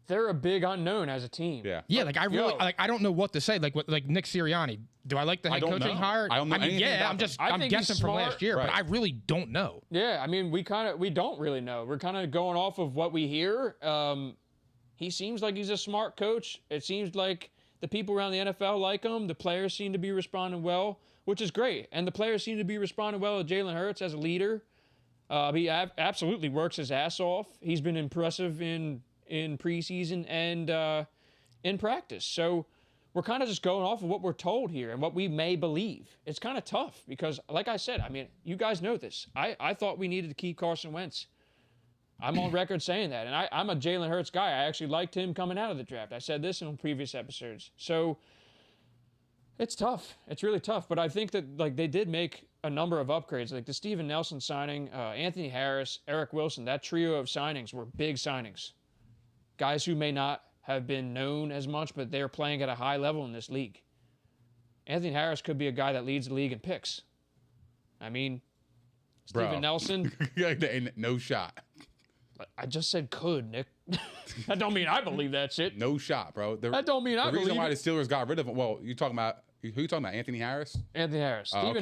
They're a big unknown as a team. Yeah. Yeah, like I don't know what to say. Like Nick Sirianni. Do I like the head don't coaching know. hire? I don't know anything about them. I'm think guessing he's from smart. last year, Right. but I really don't know. Yeah, I mean, we don't really know. We're kind of going off of what we hear. He seems like he's a smart coach. It seems like the people around the NFL like him. The players seem to be responding well, which is great. And the players seem to be responding well to Jalen Hurts as a leader. He absolutely works his ass off. He's been impressive in preseason and in practice. So we're kind of just going off of what we're told here and what we may believe. It's kind of tough because, like I said, I mean, you guys know this. I thought we needed to keep Carson Wentz. I'm on record saying that. And I'm a Jalen Hurts guy. I actually liked him coming out of the draft. I said this in previous episodes. So it's tough. It's really tough. But I think that like they did make a number of upgrades. Like the Steven Nelson signing, Anthony Harris, Eric Wilson, that trio of signings were big signings. Guys who may not have been known as much, but they're playing at a high level in this league. Anthony Harris could be a guy that leads the league in picks. I mean, Steven Nelson. No shot. I just said could, Nick. That don't mean I believe that shit. No shot, bro. That don't mean I believe The reason why it. the Steelers got rid of him, well, who you talking about, Anthony Harris? Anthony Harris. Oh, okay.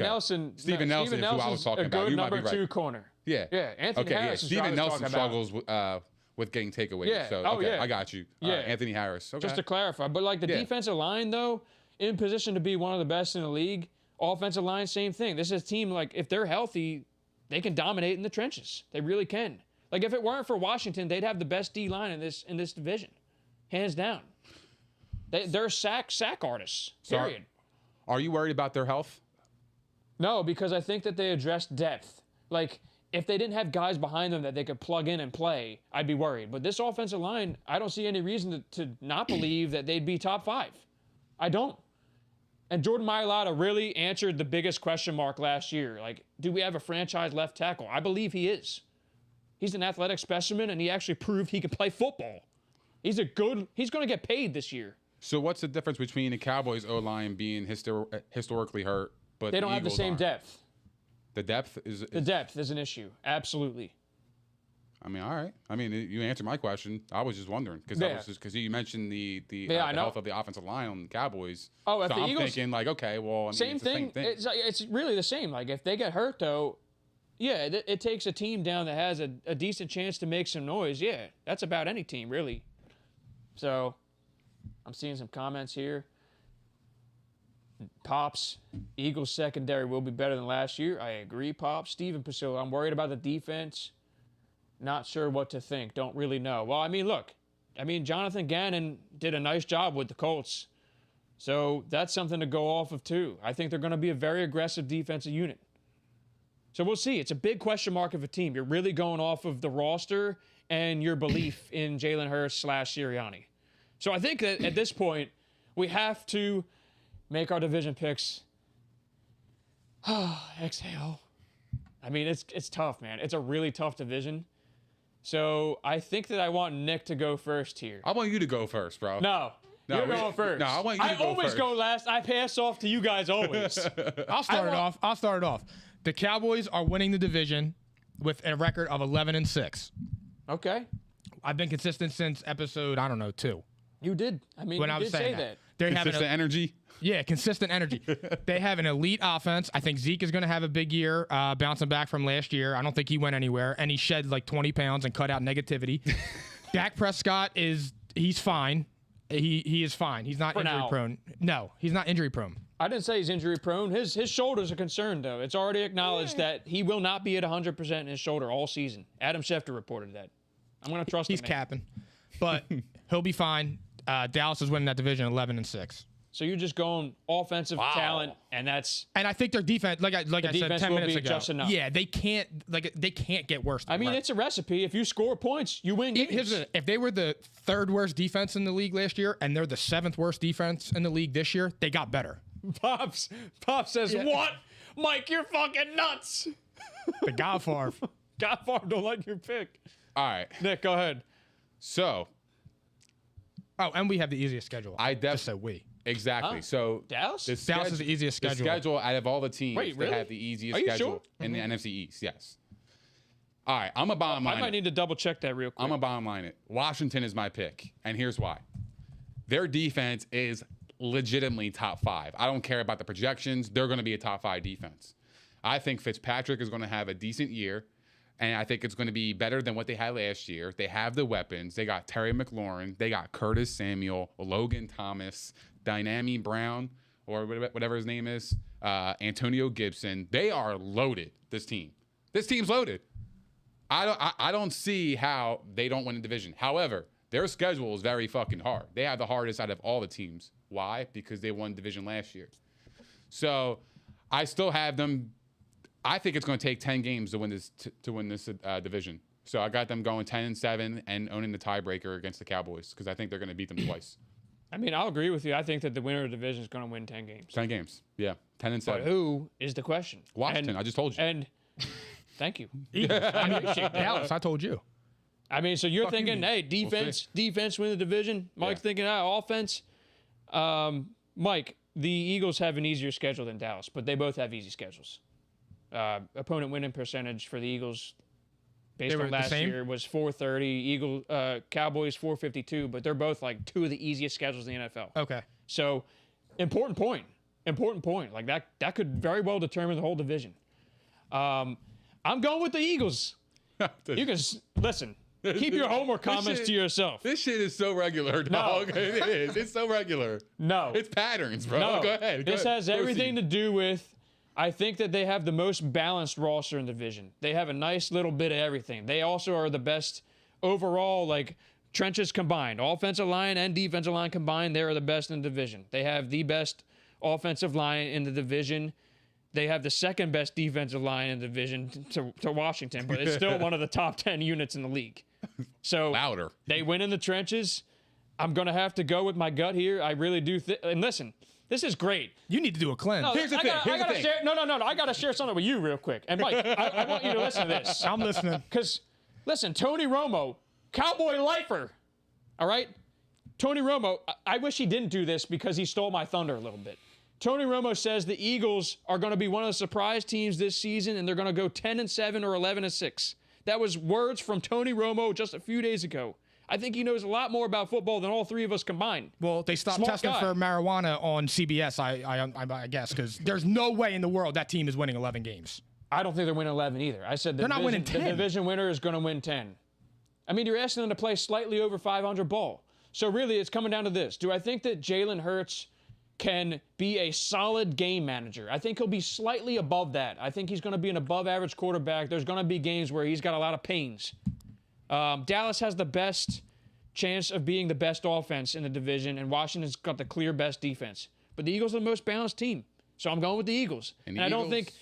Steven Nelson is who I was talking about. A good number two corner. Yeah. Yeah, Anthony Harris is Steven Nelson struggles struggles with getting takeaways. Yeah. So, Oh, okay, yeah. I got you. Yeah. Anthony Harris. Okay. Just to clarify. But like the Yeah. defensive line, though, in position to be one of the best in the league. Offensive line, same thing. This is a team, like, if they're healthy, they can dominate in the trenches. They really can. Like, if it weren't for Washington, they'd have the best D-line in this division. Hands down. They're sack artists, period. Are you worried about their health? No, because I think that they addressed depth. Like, if they didn't have guys behind them that they could plug in and play, I'd be worried. But this offensive line, I don't see any reason to not believe that they'd be top 5. I don't. And Jordan Mailata really answered the biggest question mark last year. Like, do we have a franchise left tackle? I believe he is. He's an athletic specimen, and he actually proved he can play football. He's going to get paid this year. So what's the difference between the Cowboys O-line being historically hurt, but They don't have the Eagles same aren't? depth. The depth is The depth is an issue. Absolutely. I mean, all right. I mean, you answered my question. I was just wondering because you mentioned the health of the offensive line on the Cowboys. Oh, if so the I'm Eagles, thinking like, okay, well, I mean, same it's the thing. same thing. It's really the same. Like if they get hurt though, yeah, it takes a team down that has a decent chance to make some noise. Yeah, that's about any team really. So, I'm seeing some comments here. Pops, Eagles secondary will be better than last year. I agree, Pops. Steven Pasillo, I'm worried about the defense. Not sure what to think. Don't really know. Well, I mean, look. I mean, Jonathan Gannon did a nice job with the Colts. So that's something to go off of, too. I think they're going to be a very aggressive defensive unit. So we'll see. It's a big question mark of a team. You're really going off of the roster and your belief in Jalen Hurts / Sirianni. So I think that at this point, we have to make our division picks. Exhale. I mean, it's tough, man. It's a really tough division. So I think that I want Nick to go first here. I want you to go first, bro. No, you're going first. No, I want you to go I always first. go last. I pass off to you guys always. I'll start it off. The Cowboys are winning the division with a record of 11-6. Okay. I've been consistent since episode 2. You did. I mean, When you I was did say saying that. They're having Consistent energy. Yeah, consistent energy. They have an elite offense. I think Zeke is going to have a big year bouncing back from last year. I don't think he went anywhere, and he shed like 20 pounds and cut out negativity. Dak Prescott he's fine. He is fine. He's not injury prone. No, he's not injury prone. I didn't say he's injury prone. His shoulders are concerned, though. It's already acknowledged that he will not be at 100% in his shoulder all season. Adam Schefter reported that. I'm going to trust him. He's capping, but he'll be fine. Dallas is winning that division 11-6. So you're just going offensive talent, and that's. And I think their defense, like I said defense 10 will minutes be ago, just enough. yeah, they can't get worse. I mean, it's a recipe. If you score points, you win games. If they were the 3rd worst defense in the league last year, and they're the 7th worst defense in the league this year, they got better. Pops says, "What, Mike? You're fucking nuts." The Godfarm. Godfarm don't like your pick. All right. Nick, go ahead. So Oh, and we have the easiest schedule. I Just definitely said we. exactly. Huh? So Dallas? Dallas is the easiest schedule. The schedule out of all the teams, Wait, they really? have the easiest Are you schedule sure? in the NFC East. Yes. All right, I'm a bottom line. I might need to double check that real quick. I'm a bottom line it. Washington is my pick, and here's why. Their defense is legitimately top 5. I don't care about the projections. They're going to be a top 5 defense. I think Fitzpatrick is going to have a decent year, and I think it's going to be better than what they had last year. They have the weapons. They got Terry McLaurin. They got Curtis Samuel, Logan Thomas, Dynami Brown, or whatever his name is, Antonio Gibson. They are loaded, this team. This team's loaded. I don't see how they don't win the division. However, their schedule is very fucking hard. They have the hardest out of all the teams. Why? Because they won division last year. So I still have them. I think it's going to take 10 games to win this division. So I got them going 10-7 and owning the tiebreaker against the Cowboys because I think they're going to beat them twice. I mean, I'll agree with you. I think that the winner of the division is going to win 10 games. 10 games. Yeah. 10-7. But who is the question? Washington. I just told you. And thank you. I mean, Dallas, I told you. I mean, so you're Fuck you thinking, mean. hey, defense win the division. Mike's thinking, offense. Mike, the Eagles have an easier schedule than Dallas, but they both have easy schedules. Opponent winning percentage for the Eagles based on last year was 430. Cowboys 452, but they're both like 2 of the easiest schedules in the NFL. Okay. So important point. Like that could very well determine the whole division. I'm going with the Eagles. You can listen. Keep your homework comments to yourself. This shit is so regular, dog. No. It is. It's so regular. No. It's patterns, bro. No. Go ahead. This has everything to do with, I think that they have the most balanced roster in the division. They have a nice little bit of everything. They also are the best overall, like trenches combined, offensive line and defensive line combined. They are the best in the division. They have the best offensive line in the division. They have the second best defensive line in the division to Washington, but it's still one of the top 10 units in the league. So Louder. They win in the trenches. I'm going to have to go with my gut here. I really do. And listen, this is great. You need to do a cleanse. No, Here's the thing. I gotta share. No. I got to share something with you real quick. And Mike, I want you to listen to this. I'm listening. Because, listen, Tony Romo, Cowboy lifer. All right? Tony Romo, I wish he didn't do this because he stole my thunder a little bit. Tony Romo says the Eagles are going to be one of the surprise teams this season, and they're going to go 10-7 or 11-6. That was words from Tony Romo just a few days ago. I think he knows a lot more about football than all 3 of us combined. Well, they stopped Smart testing guy. for marijuana on CBS, I guess, because there's no way in the world that team is winning 11 games. I don't think they're winning 11 either. I said They're not winning 10. The division winner is going to win 10. I mean, you're asking them to play slightly over 500 ball. So really, it's coming down to this. Do I think that Jalen Hurts can be a solid game manager? I think he'll be slightly above that. I think he's going to be an above-average quarterback. There's going to be games where he's got a lot of pains. Dallas has the best chance of being the best offense in the division, and Washington's got the clear best defense. But the Eagles are the most balanced team, so I'm going with the Eagles. And I don't think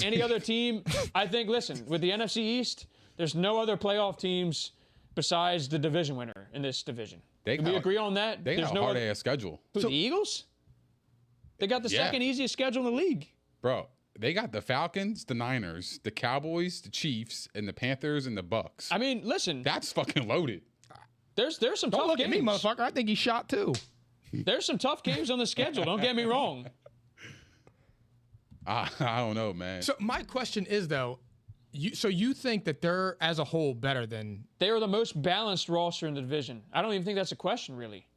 any other team. I think, listen, with the NFC East, there's no other playoff teams besides the division winner in this division. Can we agree on that? They There's got a hard-ass schedule. The Eagles? They got the second easiest schedule in the league. Bro, they got the Falcons, the Niners, the Cowboys, the Chiefs, and the Panthers and the Bucks. I mean, listen. That's fucking loaded. There's some Don't tough look games. at me, motherfucker. I think he shot too. There's some tough games on the schedule. Don't get me wrong. I don't know, man. So my question is, though, you think that they're, as a whole, better than... They are the most balanced roster in the division. I don't even think that's a question, really.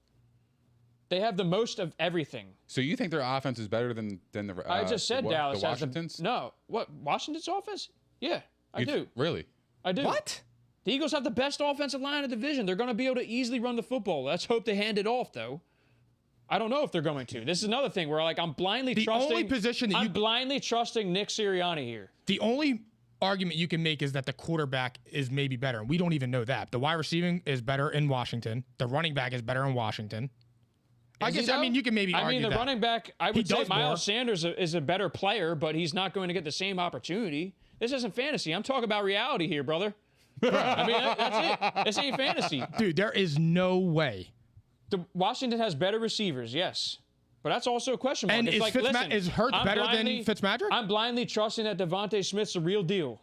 They have the most of everything. So you think their offense is better than the I just said Dallas the has Washington's? No. What? Washington's offense? Yeah, I do. Really? I do. What? The Eagles have the best offensive line in the division. They're going to be able to easily run the football. Let's hope they hand it off, though. I don't know if they're going to. This is another thing where I'm blindly trusting. Only position that I'm blindly trusting Nick Sirianni here. The only argument you can make is that the quarterback is maybe better, and we don't even know that. The wide receiving is better in Washington. The running back is better in Washington. I Is he guess. I though? mean, you can maybe. I mean, argue the that. running back. I would say does more. Miles Sanders is a better player, but he's not going to get the same opportunity. This isn't fantasy. I'm talking about reality here, brother. I mean, that's it. This ain't fantasy. Dude, there is no way. Washington has better receivers, yes. But that's also a question mark. And It's is Hurts I'm better blindly- than Fitzmagic? I'm blindly trusting that Devontae Smith's the real deal.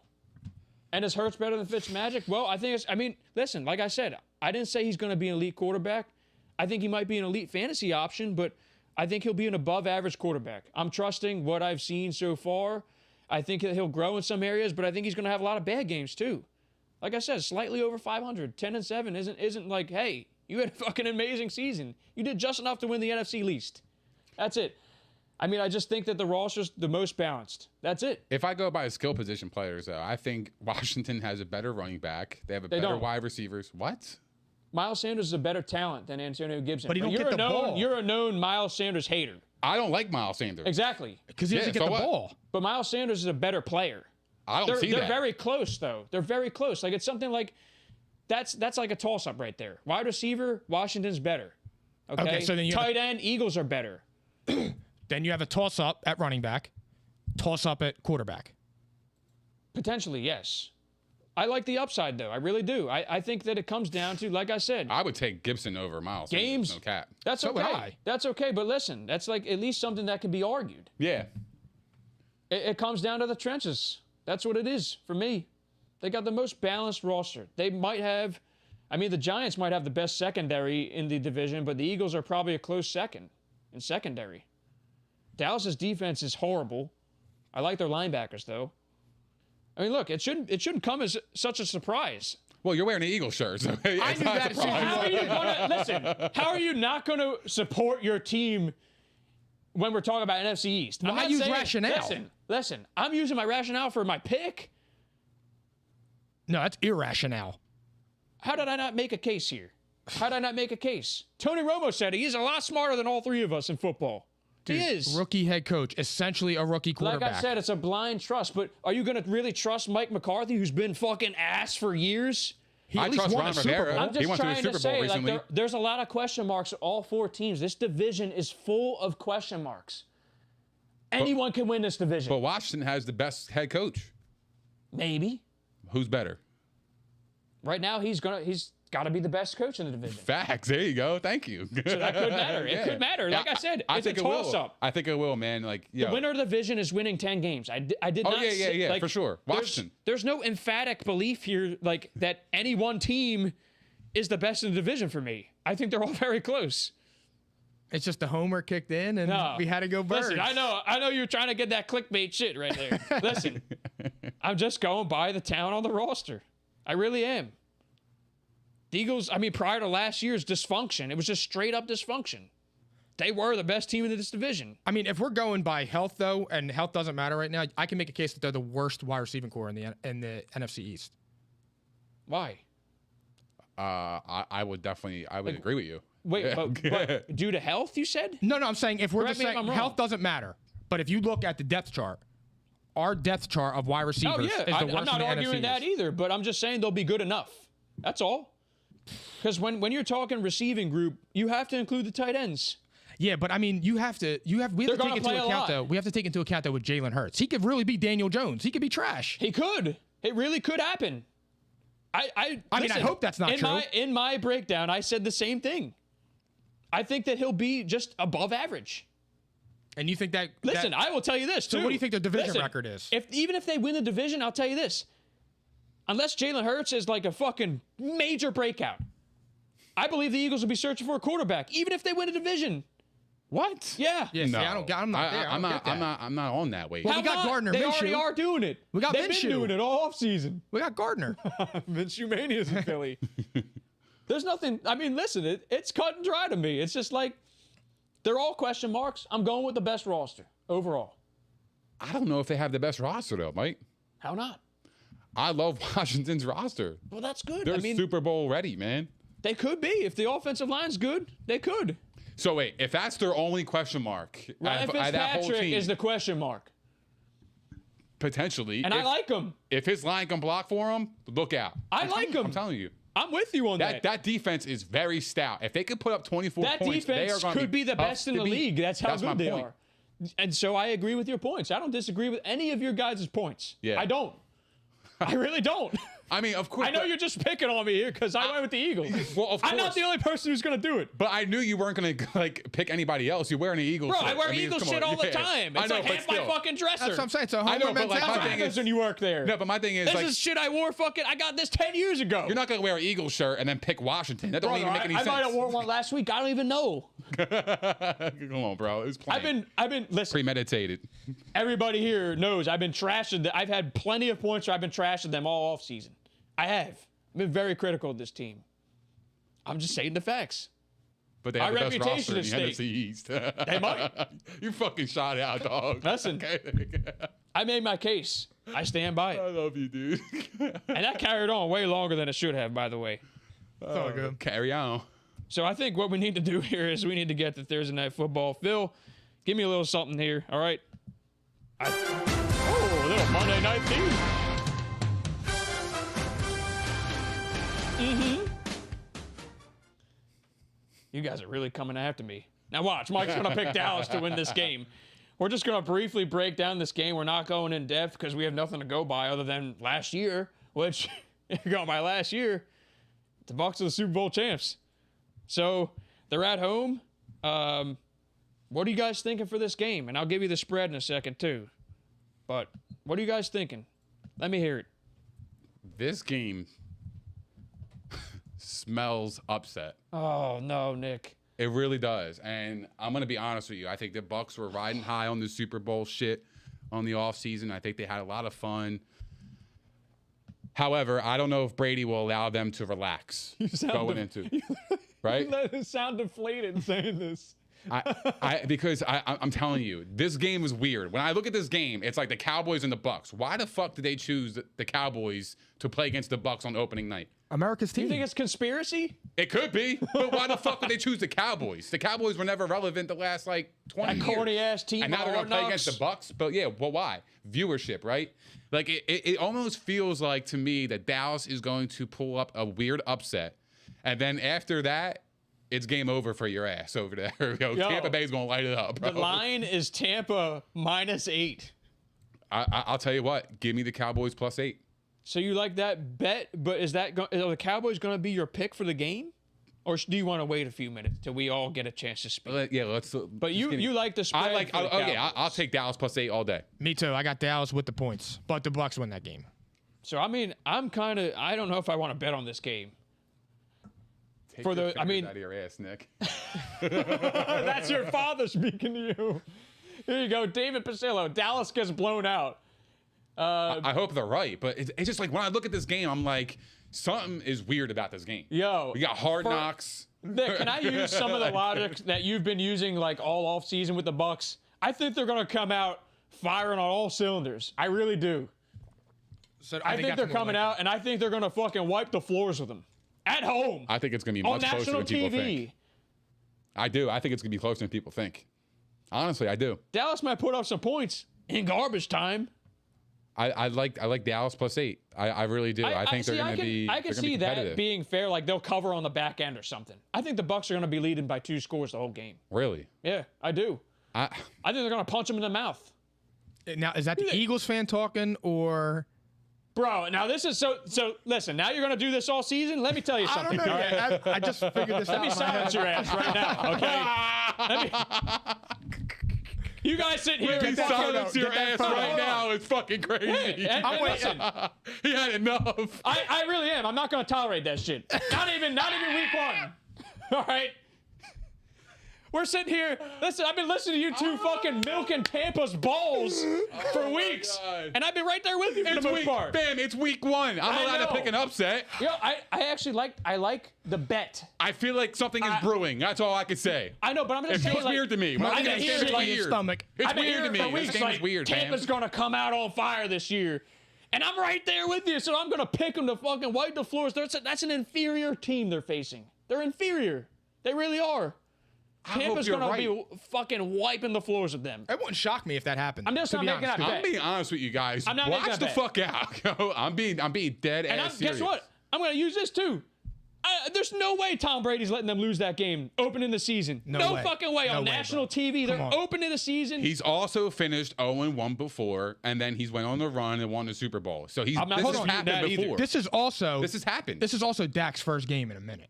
And is Hurts better than Fitzmagic? Well, I think listen, like I said, I didn't say he's going to be an elite quarterback. I think he might be an elite fantasy option, but I think he'll be an above-average quarterback. I'm trusting what I've seen so far. I think that he'll grow in some areas, but I think he's going to have a lot of bad games too. Like I said, slightly over 500, 10-7 isn't like, hey, you had a fucking amazing season. You did just enough to win the NFC East. That's it. I mean, I just think that the roster's the most balanced. That's it. If I go by skill position players, though, I think Washington has a better running back. They have better don't. wide receivers. What? Miles Sanders is a better talent than Antonio Gibson. But he don't you're get the ball. You're a known Miles Sanders hater. I don't like Miles Sanders. Exactly. Because he doesn't Yeah, get so the what? ball. But Miles Sanders is a better player. I don't see They're that. very close, though. They're very close. Like, it's something like that's like a toss-up right there. Wide receiver, Washington's better. Okay, so then you have tight end, Eagles are better. Then you have a toss-up at running back, toss-up at quarterback. Potentially, yes. I like the upside, though. I really do. I think that it comes down to, like I said, I would take Gibson over Miles games. Sanders. No cap. That's So would okay. I. That's okay. But listen, that's like at least something that can be argued. Yeah. It comes down to the trenches. That's what it is for me. They got the most balanced roster. They might have, the Giants might have the best secondary in the division, but the Eagles are probably a close second in secondary. Dallas's defense is horrible. I like their linebackers, though. I mean, look, it shouldn't come as such a surprise. Well, you're wearing an Eagle shirt, so I knew that as soon as How are you gonna listen? How are you not gonna support your team when we're talking about NFC East? Well, I'm I not use saying- rationale. Listen. I'm using my rationale for my pick. No, that's irrational. How did I not make a case here? How did I not make a case? Tony Romo said he's a lot smarter than all three of us in football. He is. Rookie head coach, essentially a rookie quarterback. Like I said, it's a blind trust. But are you going to really trust Mike McCarthy, who's been fucking ass for years? He at I least trust won a Ron Super Rivera. Bowl. I'm He just went to a trying Super to Bowl say, recently. like, there's a lot of question marks at all four teams. This division is full of question marks. Anyone can win this division. But Washington has the best head coach. Maybe. Who's better? Right now, he's got to be the best coach in the division. Facts. There you go. Thank you. So that could matter. It Yeah. could matter. Like I said, it's a think it will. toss-up. I think it will, man. Like, yo. The winner of the division is winning 10 games. I did not yeah, say, yeah, like, for sure. Washington. There's no emphatic belief here, like, that any one team is the best in the division for me. I think they're all very close. It's just the homer kicked in, and No. we had to go Birds. Listen, I know you're trying to get that clickbait shit right there. Listen, I'm just going by the talent on the roster. I really am. The Eagles, prior to last year's dysfunction, it was just straight up dysfunction. They were the best team in this division. I mean, if we're going by health, though, and health doesn't matter right now, I can make a case that they're the worst wide receiving core in the NFC East. Why? I would agree with you. Wait, Yeah. but due to health, you said? No, I'm saying if we're Correct just me if saying I'm wrong. health doesn't matter, but if you look at the depth chart, our depth chart of wide receivers Oh, yeah. is the worst I'm not in the arguing NFC that East. either, but I'm just saying they'll be good enough. That's all. Because when you're talking receiving group, you have to include the tight ends. Yeah, but I mean, we have to They're take gonna into play a account lot. though. We have to take into account though with Jalen Hurts. He could really be Daniel Jones. He could be trash. He could. It really could happen. I mean, I hope that's not true. In my breakdown, I said the same thing. I think that he'll be just above average. And you think that? Listen, I will tell you this, too. So what do you think their division Listen, record is? Even if they win the division, I'll tell you this. Unless Jalen Hurts is like a fucking major breakout, I believe the Eagles will be searching for a quarterback, even if they win a division. What? Yeah. Yeah, see, No. I'm not there. I'm not on that way. Well, we got not? Gardner They Minshew. already are doing it. We got They've Minshew. been doing it all offseason. We got Gardner. Minshew mania's in Philly. There's nothing. Listen, it's cut and dry to me. It's just like they're all question marks. I'm going with the best roster overall. I don't know if they have the best roster though, Mike. How not? I love Washington's roster. Well, that's good. They're Super Bowl ready, man. They could be. If the offensive line's good, they could. So wait, if that's their only question mark, Ryan out of that whole Fitzpatrick team, is the question mark. potentially, And I like him. if his line can block for him, look out. I like him. I'm telling you. I'm with you on that. That defense is very stout. If they could put up 24 That points, they are defense going to could be the best in the league. That's how my good they point. are. And so I agree with your points. I don't disagree with any of your guys' points. Yeah. I don't. I really don't. I mean, of course. I know you're just picking on me here because I went with the Eagles. Well, of I'm not course. the only person who's going to do it. But I knew you weren't going to like pick anybody else. You're wearing an Eagles Bro, shirt. I wear mean, Eagles come shit on. all the Yeah. time. I It's know, like but half my still. fucking dresser. That's what I'm saying. It's a I know, homer but, like, my That's what thing happens is- when you work there. No, but my thing is This like is shit I wore fucking. I got this 10 years ago. you're not going to wear an Eagles shirt and then pick Washington. That doesn't Brother, even make any I sense. might have worn one last week. I don't even know. Come on, bro. It was planned. I've been listen. Premeditated. Everybody here knows I've been trashing. I've had plenty of points where I've been trashing them all off season. I have. I've been very critical of this team. I'm just saying the facts. But they Our have the best reputation roster in the is NFC East. They might. You fucking shot out, dog. Listen. Okay. I made my case. I stand by I it. love you, dude. And that carried on way longer than it should have, by the way. It's all good. Carry on. So I think what we need to do here is we need to get to Thursday Night Football. Phil, give me a little something here, all right? Oh, a little Monday Night theme. You guys are really coming after me. Now watch, Mike's going to pick Dallas to win this game. We're just going to briefly break down this game. We're not going in depth because we have nothing to go by other than last year, which, if you go by last year, the Bucs are the Super Bowl champs. So they're at home. What are you guys thinking for this game? And I'll give you the spread in a second too. But what are you guys thinking? Let me hear it. This game smells upset. Oh no, Nick. It really does. And I'm going to be honest with you. I think the Bucs were riding high on the Super Bowl shit on the offseason. I think they had a lot of fun. However, I don't know if Brady will allow them to relax going into right? You sound deflated saying this. Because I'm telling you, this game is weird. When I look at this game, it's like the Cowboys and the Bucs. Why the fuck did they choose the Cowboys to play against the Bucs on opening night? America's Do team. you think it's conspiracy? It could be, but why the fuck would they choose the Cowboys? The Cowboys were never relevant the last like 20 That years. corny ass team. And now they're Hard gonna play against Knocks. the Bucs. But yeah, well, why? Viewership, right? Like it almost feels like to me that Dallas is going to pull up a weird upset, and then after that, it's game over for your ass over there. Yo, Tampa Bay's gonna light it up, bro. The line is Tampa -8. I'll tell you what. Give me the Cowboys +8. So you like that bet, but is that are the Cowboys going to be your pick for the game, or do you want to wait a few minutes till we all get a chance to speak? Yeah, let's. But you like the spread? I like. for the Yeah, I'll Cowboys. take Dallas +8 all day. Me too. I got Dallas with the points, but the Bucs win that game. So I mean, I don't know if I want to bet on this game. Take For your the- I fingers mean- out of your ass, Nick. That's your father speaking to you. Here you go, David Pasillo. Dallas gets blown out. I hope they're right, but it's just like when I look at this game, I'm like, something is weird about this game. Yo, We got hard knocks. Nick, can I use some of the logic that you've been using like all off season with the Bucs? I think they're going to come out firing on all cylinders. I really do. So I think they're coming out, and I think they're going to fucking wipe the floors with them at home I think it's going to be on much closer national than people TV. think. I do. I think it's going to be closer than people think. Honestly, I do. Dallas might put up some points in garbage time. I like Dallas +8. I really do. I think they're going to be. I can they're gonna be see that competitive. being fair. Like they'll cover on the back end or something. I think the Bucs are going to be leading by 2 scores the whole game. Really. Yeah, I do. I think they're going to punch them in the mouth. Now, is that the Eagles fan talking or? Bro, now this is so. Listen, now you're going to do this all season. Let me tell you I something. don't know all right? yet. I just figured this Let out. me in my head. silence your ass right now, okay? You guys sit here and that photo. silence your Get that ass photo. right now. It's fucking crazy. And listen, He had enough. I really am. I'm not going to tolerate that shit. Not even week 1. All right? We're sitting here. Listen, I've been listening to you two fucking milking Tampa's balls for weeks. God. And I've been right there with you for It's the most week, part. bam, it's week 1. I'm I allowed to know. pick an upset. Yo, I actually like the bet. I feel like something is brewing. That's all I could say. I know, but I'm It just saying, feels like, weird to me. When I I've look been at this hearing, game, it's like, weird. stomach. It's I've been weird to hearing me. for This weeks, game like, is weird, man. Tampa's gonna come out on fire this year, and I'm right there with you. So I'm gonna pick them to fucking wipe the floors. That's an inferior team they're facing. They're inferior. They really are. Tampa's you're gonna be fucking wiping the floors with them. It wouldn't shock me if that happened. I'm just to not be making honest that with I'm bet. being honest with you guys. I'm not making Watch that the bet. fuck out. Yo, I'm being dead And ass guess serious. what? I'm gonna use this too. There's no way Tom Brady's letting them lose that game opening the season. No way. fucking way. No On way, national bro. TV, they're Come on. opening the season. He's also finished 0-1 before, and then he's went on the run and won the Super Bowl. So I'm not this has disputing happened that either. before. This has happened. This is also Dak's first game in a minute.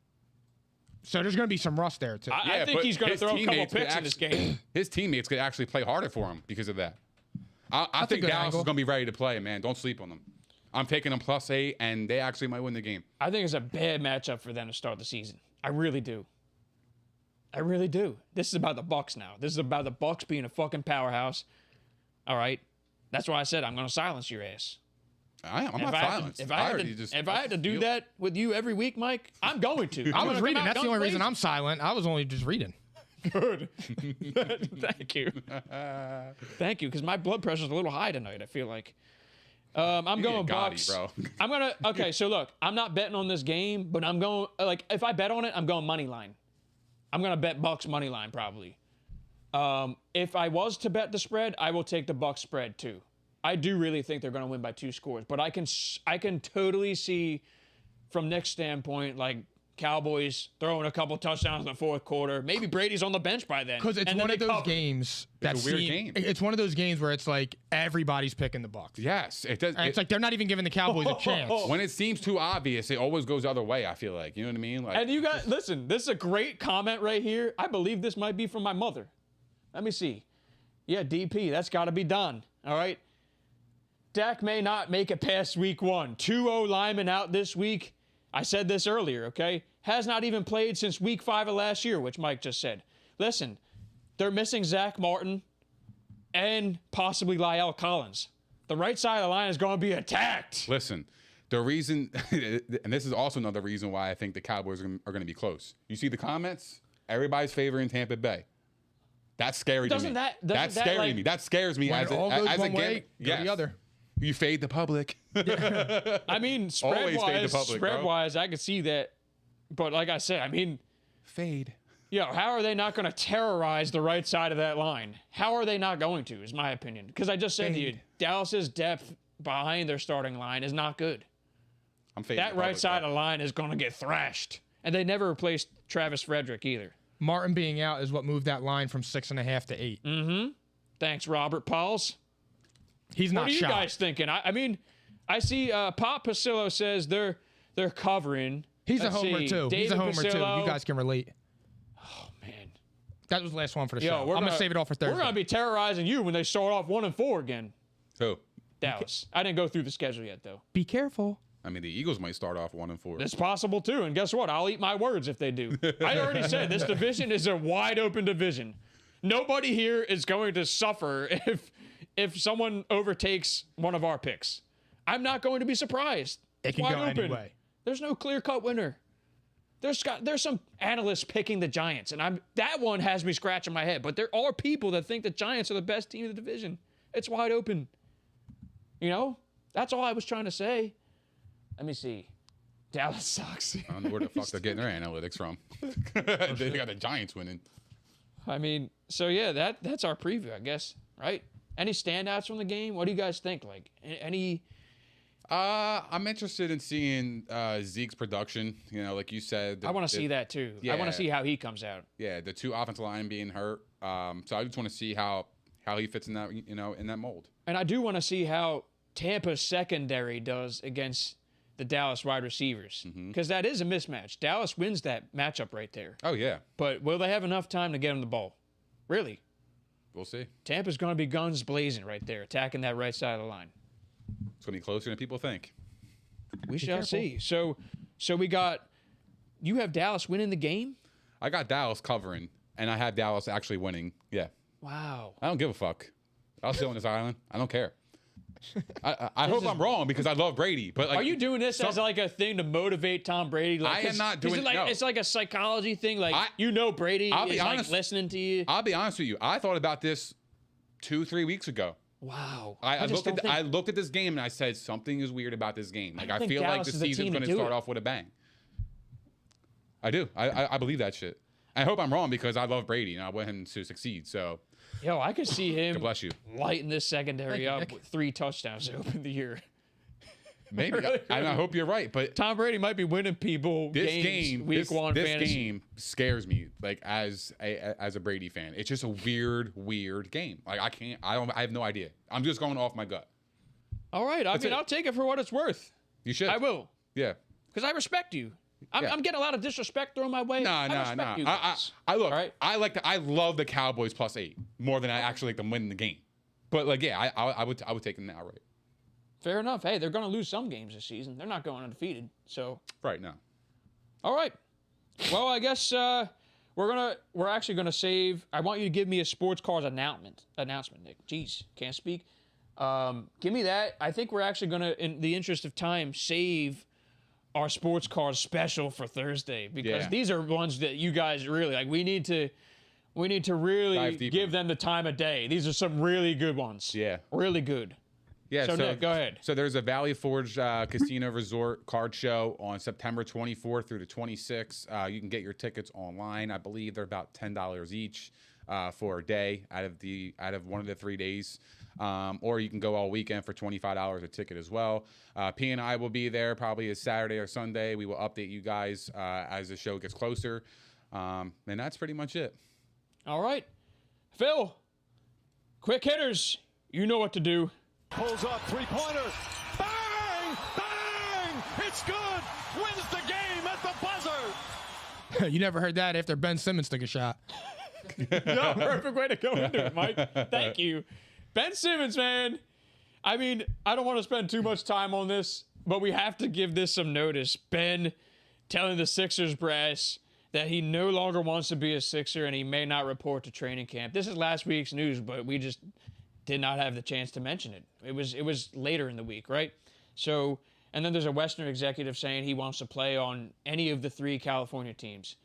So there's going to be some rust there, too. I think but he's going to his throw a couple teammates could picks in this game. His teammates could actually play harder for him because of that. I think good Dallas angle. is going to be ready to play, man. Don't sleep on them. I'm taking them +8, and they actually might win the game. I think it's a bad matchup for them to start the season. I really do. I really do. This is about the Bucs now. This is about the Bucs being a fucking powerhouse. All right. That's why I said I'm going to silence your ass. I'm not silenced. If I had to do that with you every week, Mike, I'm going to. I I'm was gonna reading. come out That's the only reason crazy. I'm silent. I was only just reading. Good. Thank you. Thank you, because my blood pressure's a little high tonight, I feel like. I'm going Bucs. bro. I'm going to, okay, so look, I'm not betting on this game, but I'm going, like, if I bet on it, I'm going money line. I'm going to bet Bucs money line, probably. If I was to bet the spread, I will take the Bucs spread, too. I do really think they're going to win by 2 scores, but I can totally see from Nick's standpoint, like, Cowboys throwing a couple touchdowns in the fourth quarter. Maybe Brady's on the bench by then. Because it's and one then of they those cover. games It's a weird game. It's one of those games where it's like everybody's picking the Bucs. Yes, it does. And it's like they're not even giving the Cowboys a chance. When it seems too obvious, it always goes the other way. I feel like, you know what I mean? Like, And you got, listen, this is a great comment right here. I believe this might be from my mother. Let me see. Yeah, DP, that's got to be done. All right. Dak may not make it past week 1. 2 O-linemen out this week. I said this earlier, okay? Has not even played since week 5 of last year, which Mike just said. Listen, they're missing Zach Martin and possibly Lyle Collins. The right side of the line is going to be attacked. listen, the reason, and this is also another reason why I think the Cowboys are going to be close. You see the comments? Everybody's favoring Tampa Bay. That's scary to me. That's scary to me. That scares me When as it all goes a one game. way, go Yes. the other. You fade the public. I mean, Always fade the public, bro. spread-wise, I could see that. But like I said, I mean, Fade. yo, how are they not going to terrorize the right side of that line? How are they not going to, is my opinion. Because I just said to you, Dallas's depth behind their starting line is not good. I'm fading That the right public, side bro. of the line is going to get thrashed. And they never replaced Travis Frederick either. Martin being out is what moved that line from 6.5 to 8. Thanks, Robert Pauls. He's What not are you shot. guys thinking? I mean, I see Pop Pasillo says they're covering. He's Let's a homer see, too. He's a David homer too. Pasillo. You guys can relate. Man. That was the last one for the Yo, show. I'm gonna gonna save it all for Thursday. We're gonna be terrorizing you when they start off 1-4 again. Who? Dallas. I didn't go through the schedule yet though. Be careful. I mean, the Eagles might start off 1-4. It's possible too, and guess what? I'll eat my words if they do. I already said this division is a wide open division. Nobody here is going to suffer if someone overtakes one of our picks. I'm not going to be surprised. It can Wide go open. any way. There's no clear-cut winner. There's some analysts picking the Giants, and that one has me scratching my head. But there are people that think the Giants are the best team in the division. It's wide open. You know, that's all I was trying to say. Let me see. Dallas sucks. I don't know where the fuck they're getting their analytics from. They got the Giants winning. I mean, so yeah, that's our preview, I guess, right? Any standouts from the game? What do you guys think? Like any? I'm interested in seeing Zeke's production. You know, like you said. I want to see that too. I want Yeah. to see how he comes out. Yeah, the 2 offensive line being hurt. So I just want to see how he fits in that, you know, in that mold. And I do want to see how Tampa's secondary does against the Dallas wide receivers, because that is a mismatch. Dallas wins that matchup right there. Oh yeah, But will they have enough time to get him the ball? Really? we'll see. Tampa's going to be guns blazing right there, attacking that right side of the line. It's gonna be closer than people think. We shall careful. see. So we got, you have Dallas winning the game? I got Dallas covering, and I have Dallas actually winning. Yeah, Wow. I don't give a fuck. I'll stay on this island. I don't care. I hope I'm wrong because I love Brady. But like, Are you doing this as like a thing to motivate Tom Brady? Like, I am 'cause- not 'cause doing- it like, no. It's like a psychology thing. Like, Brady I'll be is honest. like listening to you. I'll be honest with you. I thought about this 2-3 weeks ago. Wow. I just looked at don't I think- looked at this game and I said something is weird about this game. Like don't I think feel like Dallas the is the season's team to going to do start it. off with a bang. I do. I believe that shit. I hope I'm wrong because I love Brady and I want him to succeed. So Yo, I could see him God bless you. lighting this secondary Thank you, up Nick. with 3 touchdowns to open the year. Maybe. I hope you're right, but Tom Brady might be winning people week one this fantasy. game scares me. Like as a Brady fan, it's just a weird game. Like I have no idea. I'm just going off my gut. All right, I'll take it for what it's worth. You should. I will, Yeah. because I respect you. I'm getting a lot of disrespect thrown my way. No. I Look. right? I love the Cowboys +8 more than I actually like them winning the game. But like, yeah, I would take them outright. Fair enough. Hey, they're going to lose some games this season. They're not going undefeated. So. Right now. All right. Well, I guess we're actually gonna save. I want you to give me a sports cars announcement, Nick. Jeez, can't speak. Give me that. I think we're actually gonna, in the interest of time, save our sports cars special for Thursday because these are ones that you guys really like. We need to really give them the time of day. These are some really good ones. Yeah. Really good. Yeah, so Nick, go ahead. So there's a Valley Forge Casino Resort card show on September 24th through the 26th. You can get your tickets online. I believe they're about $10 each for a day out of one of the 3 days. Or you can go all weekend for $25 a ticket as well. P and I will be there probably a Saturday or Sunday. We will update you guys as the show gets closer. And that's pretty much it. All right. Phil, quick hitters. You know what to do. Pulls up, three-pointer. Bang! Bang! It's good! Wins the game at the buzzer! You never heard that after Ben Simmons took a shot. No, perfect way to go into it, Mike. Thank you. Ben Simmons, man. I mean, I don't want to spend too much time on this, but we have to give this some notice. Ben telling the Sixers brass that he no longer wants to be a Sixer and he may not report to training camp. This is last week's news, but we just did not have the chance to mention it. It was later in the week, right? So, and then there's a Western executive saying he wants to play on any of the 3 California teams.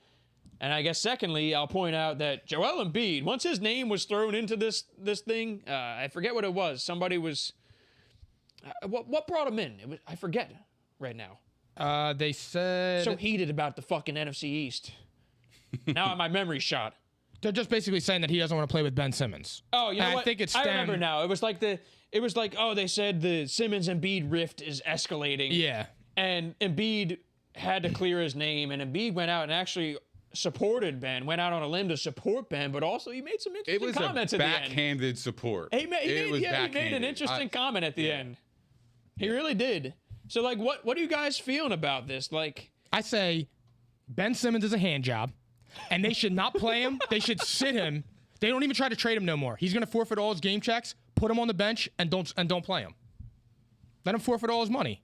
And I guess secondly, I'll point out that Joel Embiid, once his name was thrown into this thing, I forget what it was. Somebody was, what brought him in? I forget right now. They said So heated about the fucking NFC East. Now my memory's shot. they're just basically saying that he doesn't want to play with Ben Simmons. Oh, you know and what? I think it's I remember now. It was like they said the Simmons Embiid rift is escalating. Yeah. And Embiid had to clear his name, and Embiid went out and actually supported Ben, went out on a limb to support Ben, but also he made some interesting comments at the end. It was a backhanded support. He made an interesting comment at the end. He really did. So, like, what are you guys feeling about this? Like, I say Ben Simmons is a hand job, and they should not play him. They should sit him. They don't even try to trade him no more. He's going to forfeit all his game checks, put him on the bench, and don't play him. Let him forfeit all his money.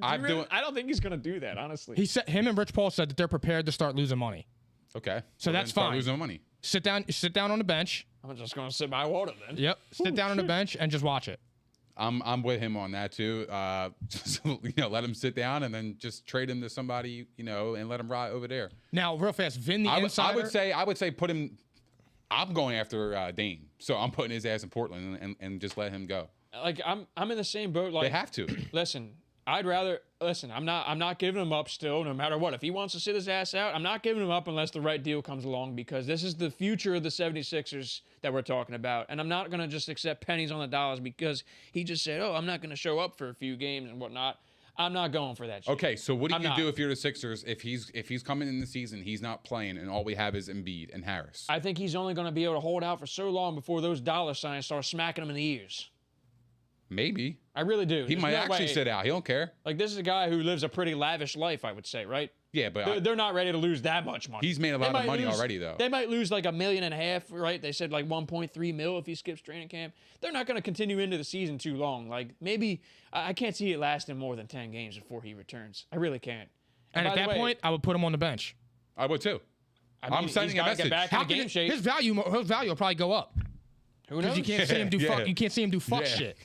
I don't think he's going to do that, honestly. Him and Rich Paul said that they're prepared to start losing money. Okay. So that's fine. Losing money. Sit down on the bench. I'm just going to sit by water then. Yep. Sit down on the bench and just watch it. I'm with him on that too. Just, let him sit down and then just trade him to somebody, and let him ride over there. Now, real fast, Vin the Insider. I would say put him. I'm going after Dame, so I'm putting his ass in Portland and just let him go. Like I'm in the same boat. Like They have to. Listen, I'm not giving him up still, no matter what. If he wants to sit his ass out, I'm not giving him up unless the right deal comes along, because this is the future of the 76ers that we're talking about. And I'm not going to just accept pennies on the dollars because he just said, I'm not going to show up for a few games and whatnot. I'm not going for that shit. Okay, so what do you do if you're the Sixers? If he's coming in the season, he's not playing, and all we have is Embiid and Harris. I think he's only going to be able to hold out for so long before those dollar signs start smacking him in the ears. Maybe. I really do. He might actually sit out. He don't care. Like, this is a guy who lives a pretty lavish life, I would say, right? Yeah, but they're not ready to lose that much money. He's made a lot of money already, though. They might lose like $1.5 million, right? They said like 1.3 mil if he skips training camp. They're not going to continue into the season too long. Like, maybe I can't see it lasting more than 10 games before he returns. I really can't. And at that point, I would put him on the bench. I would too. I'm sending a message. Get back in game shape. His value will probably go up. Who knows? Because you can't see him do fuck. You can't see him do fuck shit.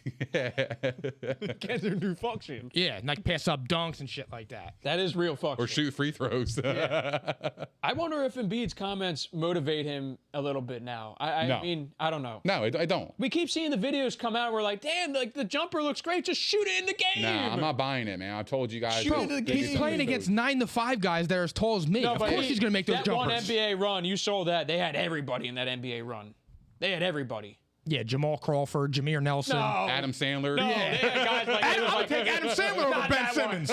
Can't do fuck shit. Yeah, like pass up dunks and shit like that. That is real fuck Or shit. shoot free throws. I wonder if Embiid's comments motivate him a little bit now. I mean, I don't know. No, I don't. We keep seeing the videos come out. We're like, damn, like the jumper looks great. Just shoot it in the game. Nah, I'm not buying it, man. I told you guys. Shoot it in the game. He's playing against 9'5" guys that are as tall as me. No, of but course he's gonna make those that jumpers. One NBA run, you saw that. They had everybody in that NBA run. They had everybody. Yeah, Jamal Crawford, Jameer Nelson. No. Adam Sandler. No, they had guys like it was I would like take Adam Sandler over Not Ben that Simmons.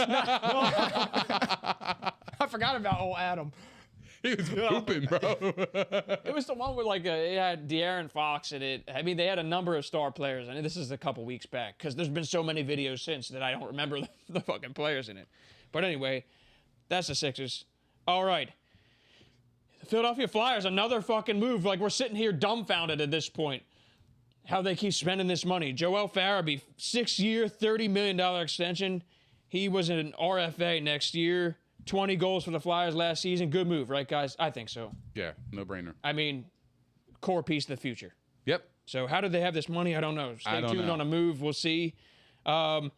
I forgot about old Adam. He was pooping, bro. It was the one with like it had De'Aaron Fox in it. I mean, they had a number of star players, and this is a couple weeks back because there's been so many videos since that I don't remember the fucking players in it. But anyway, that's the Sixers. All right, the Philadelphia Flyers, another fucking move. Like we're sitting here dumbfounded at this point. How they keep spending this money. Joel Farabee, 6-year, $30 million extension. He was an RFA next year. 20 goals for the Flyers last season. Good move, right, guys? I think so. Yeah, no brainer. I mean, core piece of the future. Yep. So how did they have this money? I don't know. Stay tuned on a move. We'll see. They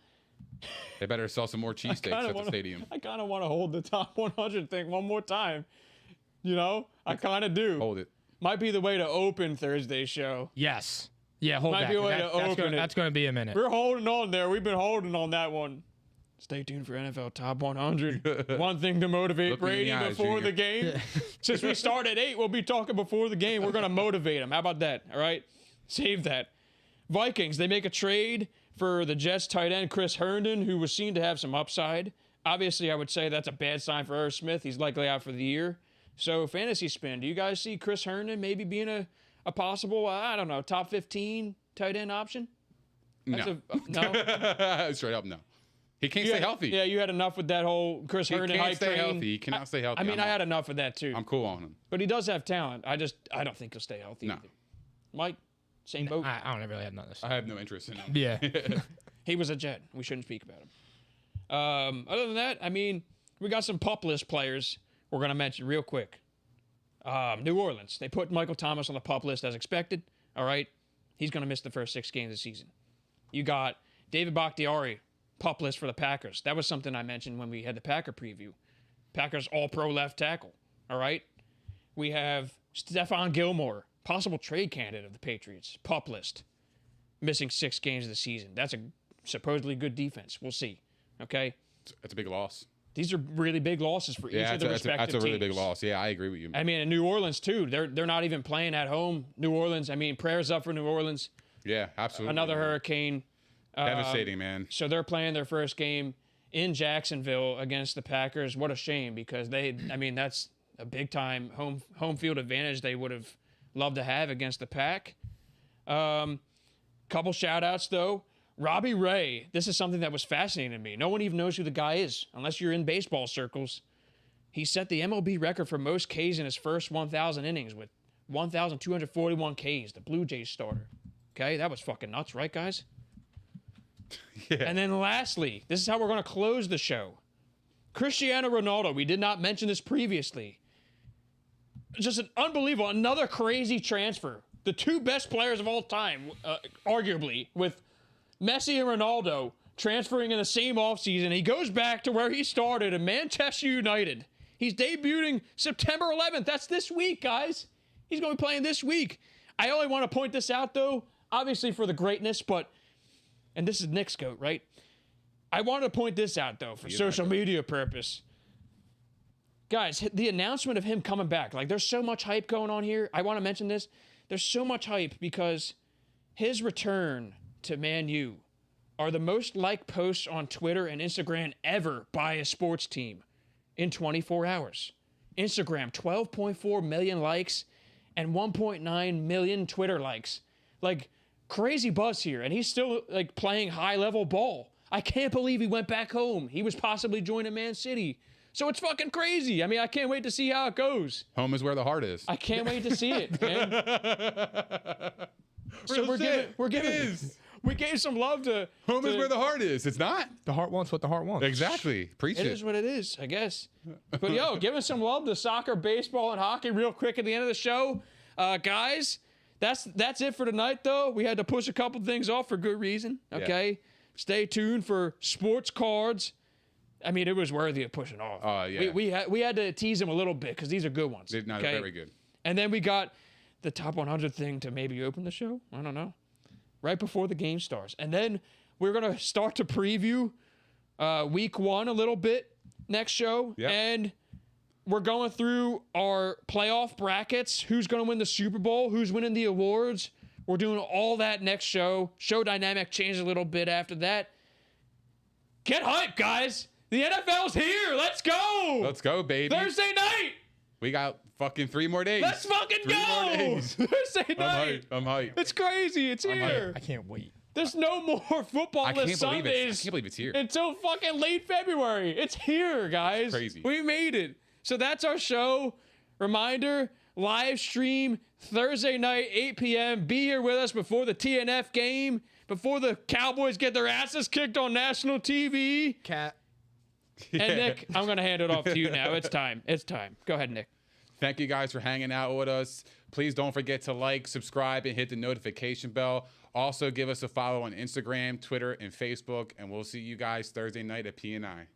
better sell some more cheesesteaks at the stadium. I kind of want to hold the top 100 thing one more time. You know? I kind of do. Hold it. Might be the way to open Thursday's show. Yes. Yeah, hold Might that. be a way to open it. That's going to be a minute. We're holding on there. We've been holding on that one. Stay tuned for NFL Top 100. One thing to motivate Look me in Brady the eyes, before Junior. the game. Since we start at 8, we'll be talking before the game. We're going to motivate him. How about that? All right? Save that. Vikings, they make a trade for the Jets tight end Chris Herndon, who was seen to have some upside. Obviously, I would say that's a bad sign for Irv Smith. He's likely out for the year. So, fantasy spin. Do you guys see Chris Herndon maybe being a possible, I don't know, top 15 tight end option? No. No? Straight up, no. He can't stay healthy. Yeah, you had enough with that whole Chris He Herndon can't hype stay train. healthy. He cannot stay healthy. I mean, I'm I had enough of that too. I'm cool on him. But he does have talent. I don't think he'll stay healthy No. either. Mike, same boat. I don't really have none of this. I have no interest in him. Yeah. He was a Jet. We shouldn't speak about him. Other than that, I mean, we got some pup list players we're going to mention real quick. New Orleans. They put Michael Thomas on the pup list as expected. All right. He's going to miss the first 6 games of the season. You got David Bakhtiari, pup list for the Packers. That was something I mentioned when we had the Packer preview. Packers all-pro left tackle. All right. We have Stephon Gilmore, possible trade candidate of the Patriots, pup list, missing 6 games of the season. That's a supposedly good defense. We'll see. Okay. That's a big loss. These are really big losses for each of the respective that's a really teams. big loss. Yeah, I agree with you. I mean, in New Orleans too. They're not even playing at home. New Orleans. I mean, prayers up for New Orleans. Yeah, absolutely. Another hurricane. Devastating, man. So they're playing their first game in Jacksonville against the Packers. What a shame, because that's a big time home field advantage they would have loved to have against the Pack. Couple shout outs though. Robbie Ray, this is something that was fascinating to me. No one even knows who the guy is unless you're in baseball circles. He set the MLB record for most Ks in his first 1,000 innings with 1,241 Ks, the Blue Jays starter. Okay, that was fucking nuts, right, guys? Yeah. And then lastly, this is how we're going to close the show. Cristiano Ronaldo, we did not mention this previously. Just an unbelievable, another crazy transfer. The 2 best players of all time, arguably, with Messi and Ronaldo transferring in the same offseason. He goes back to where he started in Manchester United. He's debuting September 11th. That's this week, guys. He's going to be playing this week. I only want to point this out, though, obviously for the greatness, and this is Nick's goat, right? I wanted to point this out, though, for social media purpose. Guys, the announcement of him coming back, like there's so much hype going on here. I want to mention this. There's so much hype because his return to Man U are the most liked posts on Twitter and Instagram ever by a sports team in 24 hours. Instagram, 12.4 million likes and 1.9 million Twitter likes. Like, crazy buzz here, and he's still like playing high-level ball. I can't believe he went back home. He was possibly joining Man City. So it's fucking crazy. I mean, I can't wait to see how it goes. Home is where the heart is. I can't wait to see it, man. So we gave some love to Home is where the heart is. It's not. The heart wants what the heart wants. Exactly. Preach It it. is what it is, I guess. But yo, giving some love to soccer, baseball, and hockey real quick at the end of the show. Guys, that's it for tonight, though. We had to push a couple things off for good reason, okay? Yeah. Stay tuned for sports cards. I mean, it was worthy of pushing off. Yeah. We had to tease them a little bit because these are good ones. They're very good. And then we got the top 100 thing to maybe open the show. I don't know. Right before the game starts. And then we're going to start to preview week 1 a little bit next show. Yep. And we're going through our playoff brackets. Who's going to win the Super Bowl? Who's winning the awards? We're doing all that next show. Show dynamic changed a little bit after that. Get hyped, guys. The NFL's here. Let's go. Let's go, baby. Thursday night. We got fucking 3 more days. Let's fucking Three go. more days. Thursday night. I'm hyped. It's crazy. It's here. I can't wait. There's no more football I this can't believe it. I Sundays can't believe it's here. until fucking late February. It's here, guys. Crazy. We made it. So that's our show. Reminder, live stream Thursday night, 8 p.m. Be here with us before the TNF game, before the Cowboys get their asses kicked on national TV. Cat. And Nick, I'm going to hand it off to you now. It's time. It's time. Go ahead, Nick. Thank you guys for hanging out with us. Please don't forget to like, subscribe, and hit the notification bell. Also, give us a follow on Instagram, Twitter, and Facebook. And we'll see you guys Thursday night at P&I.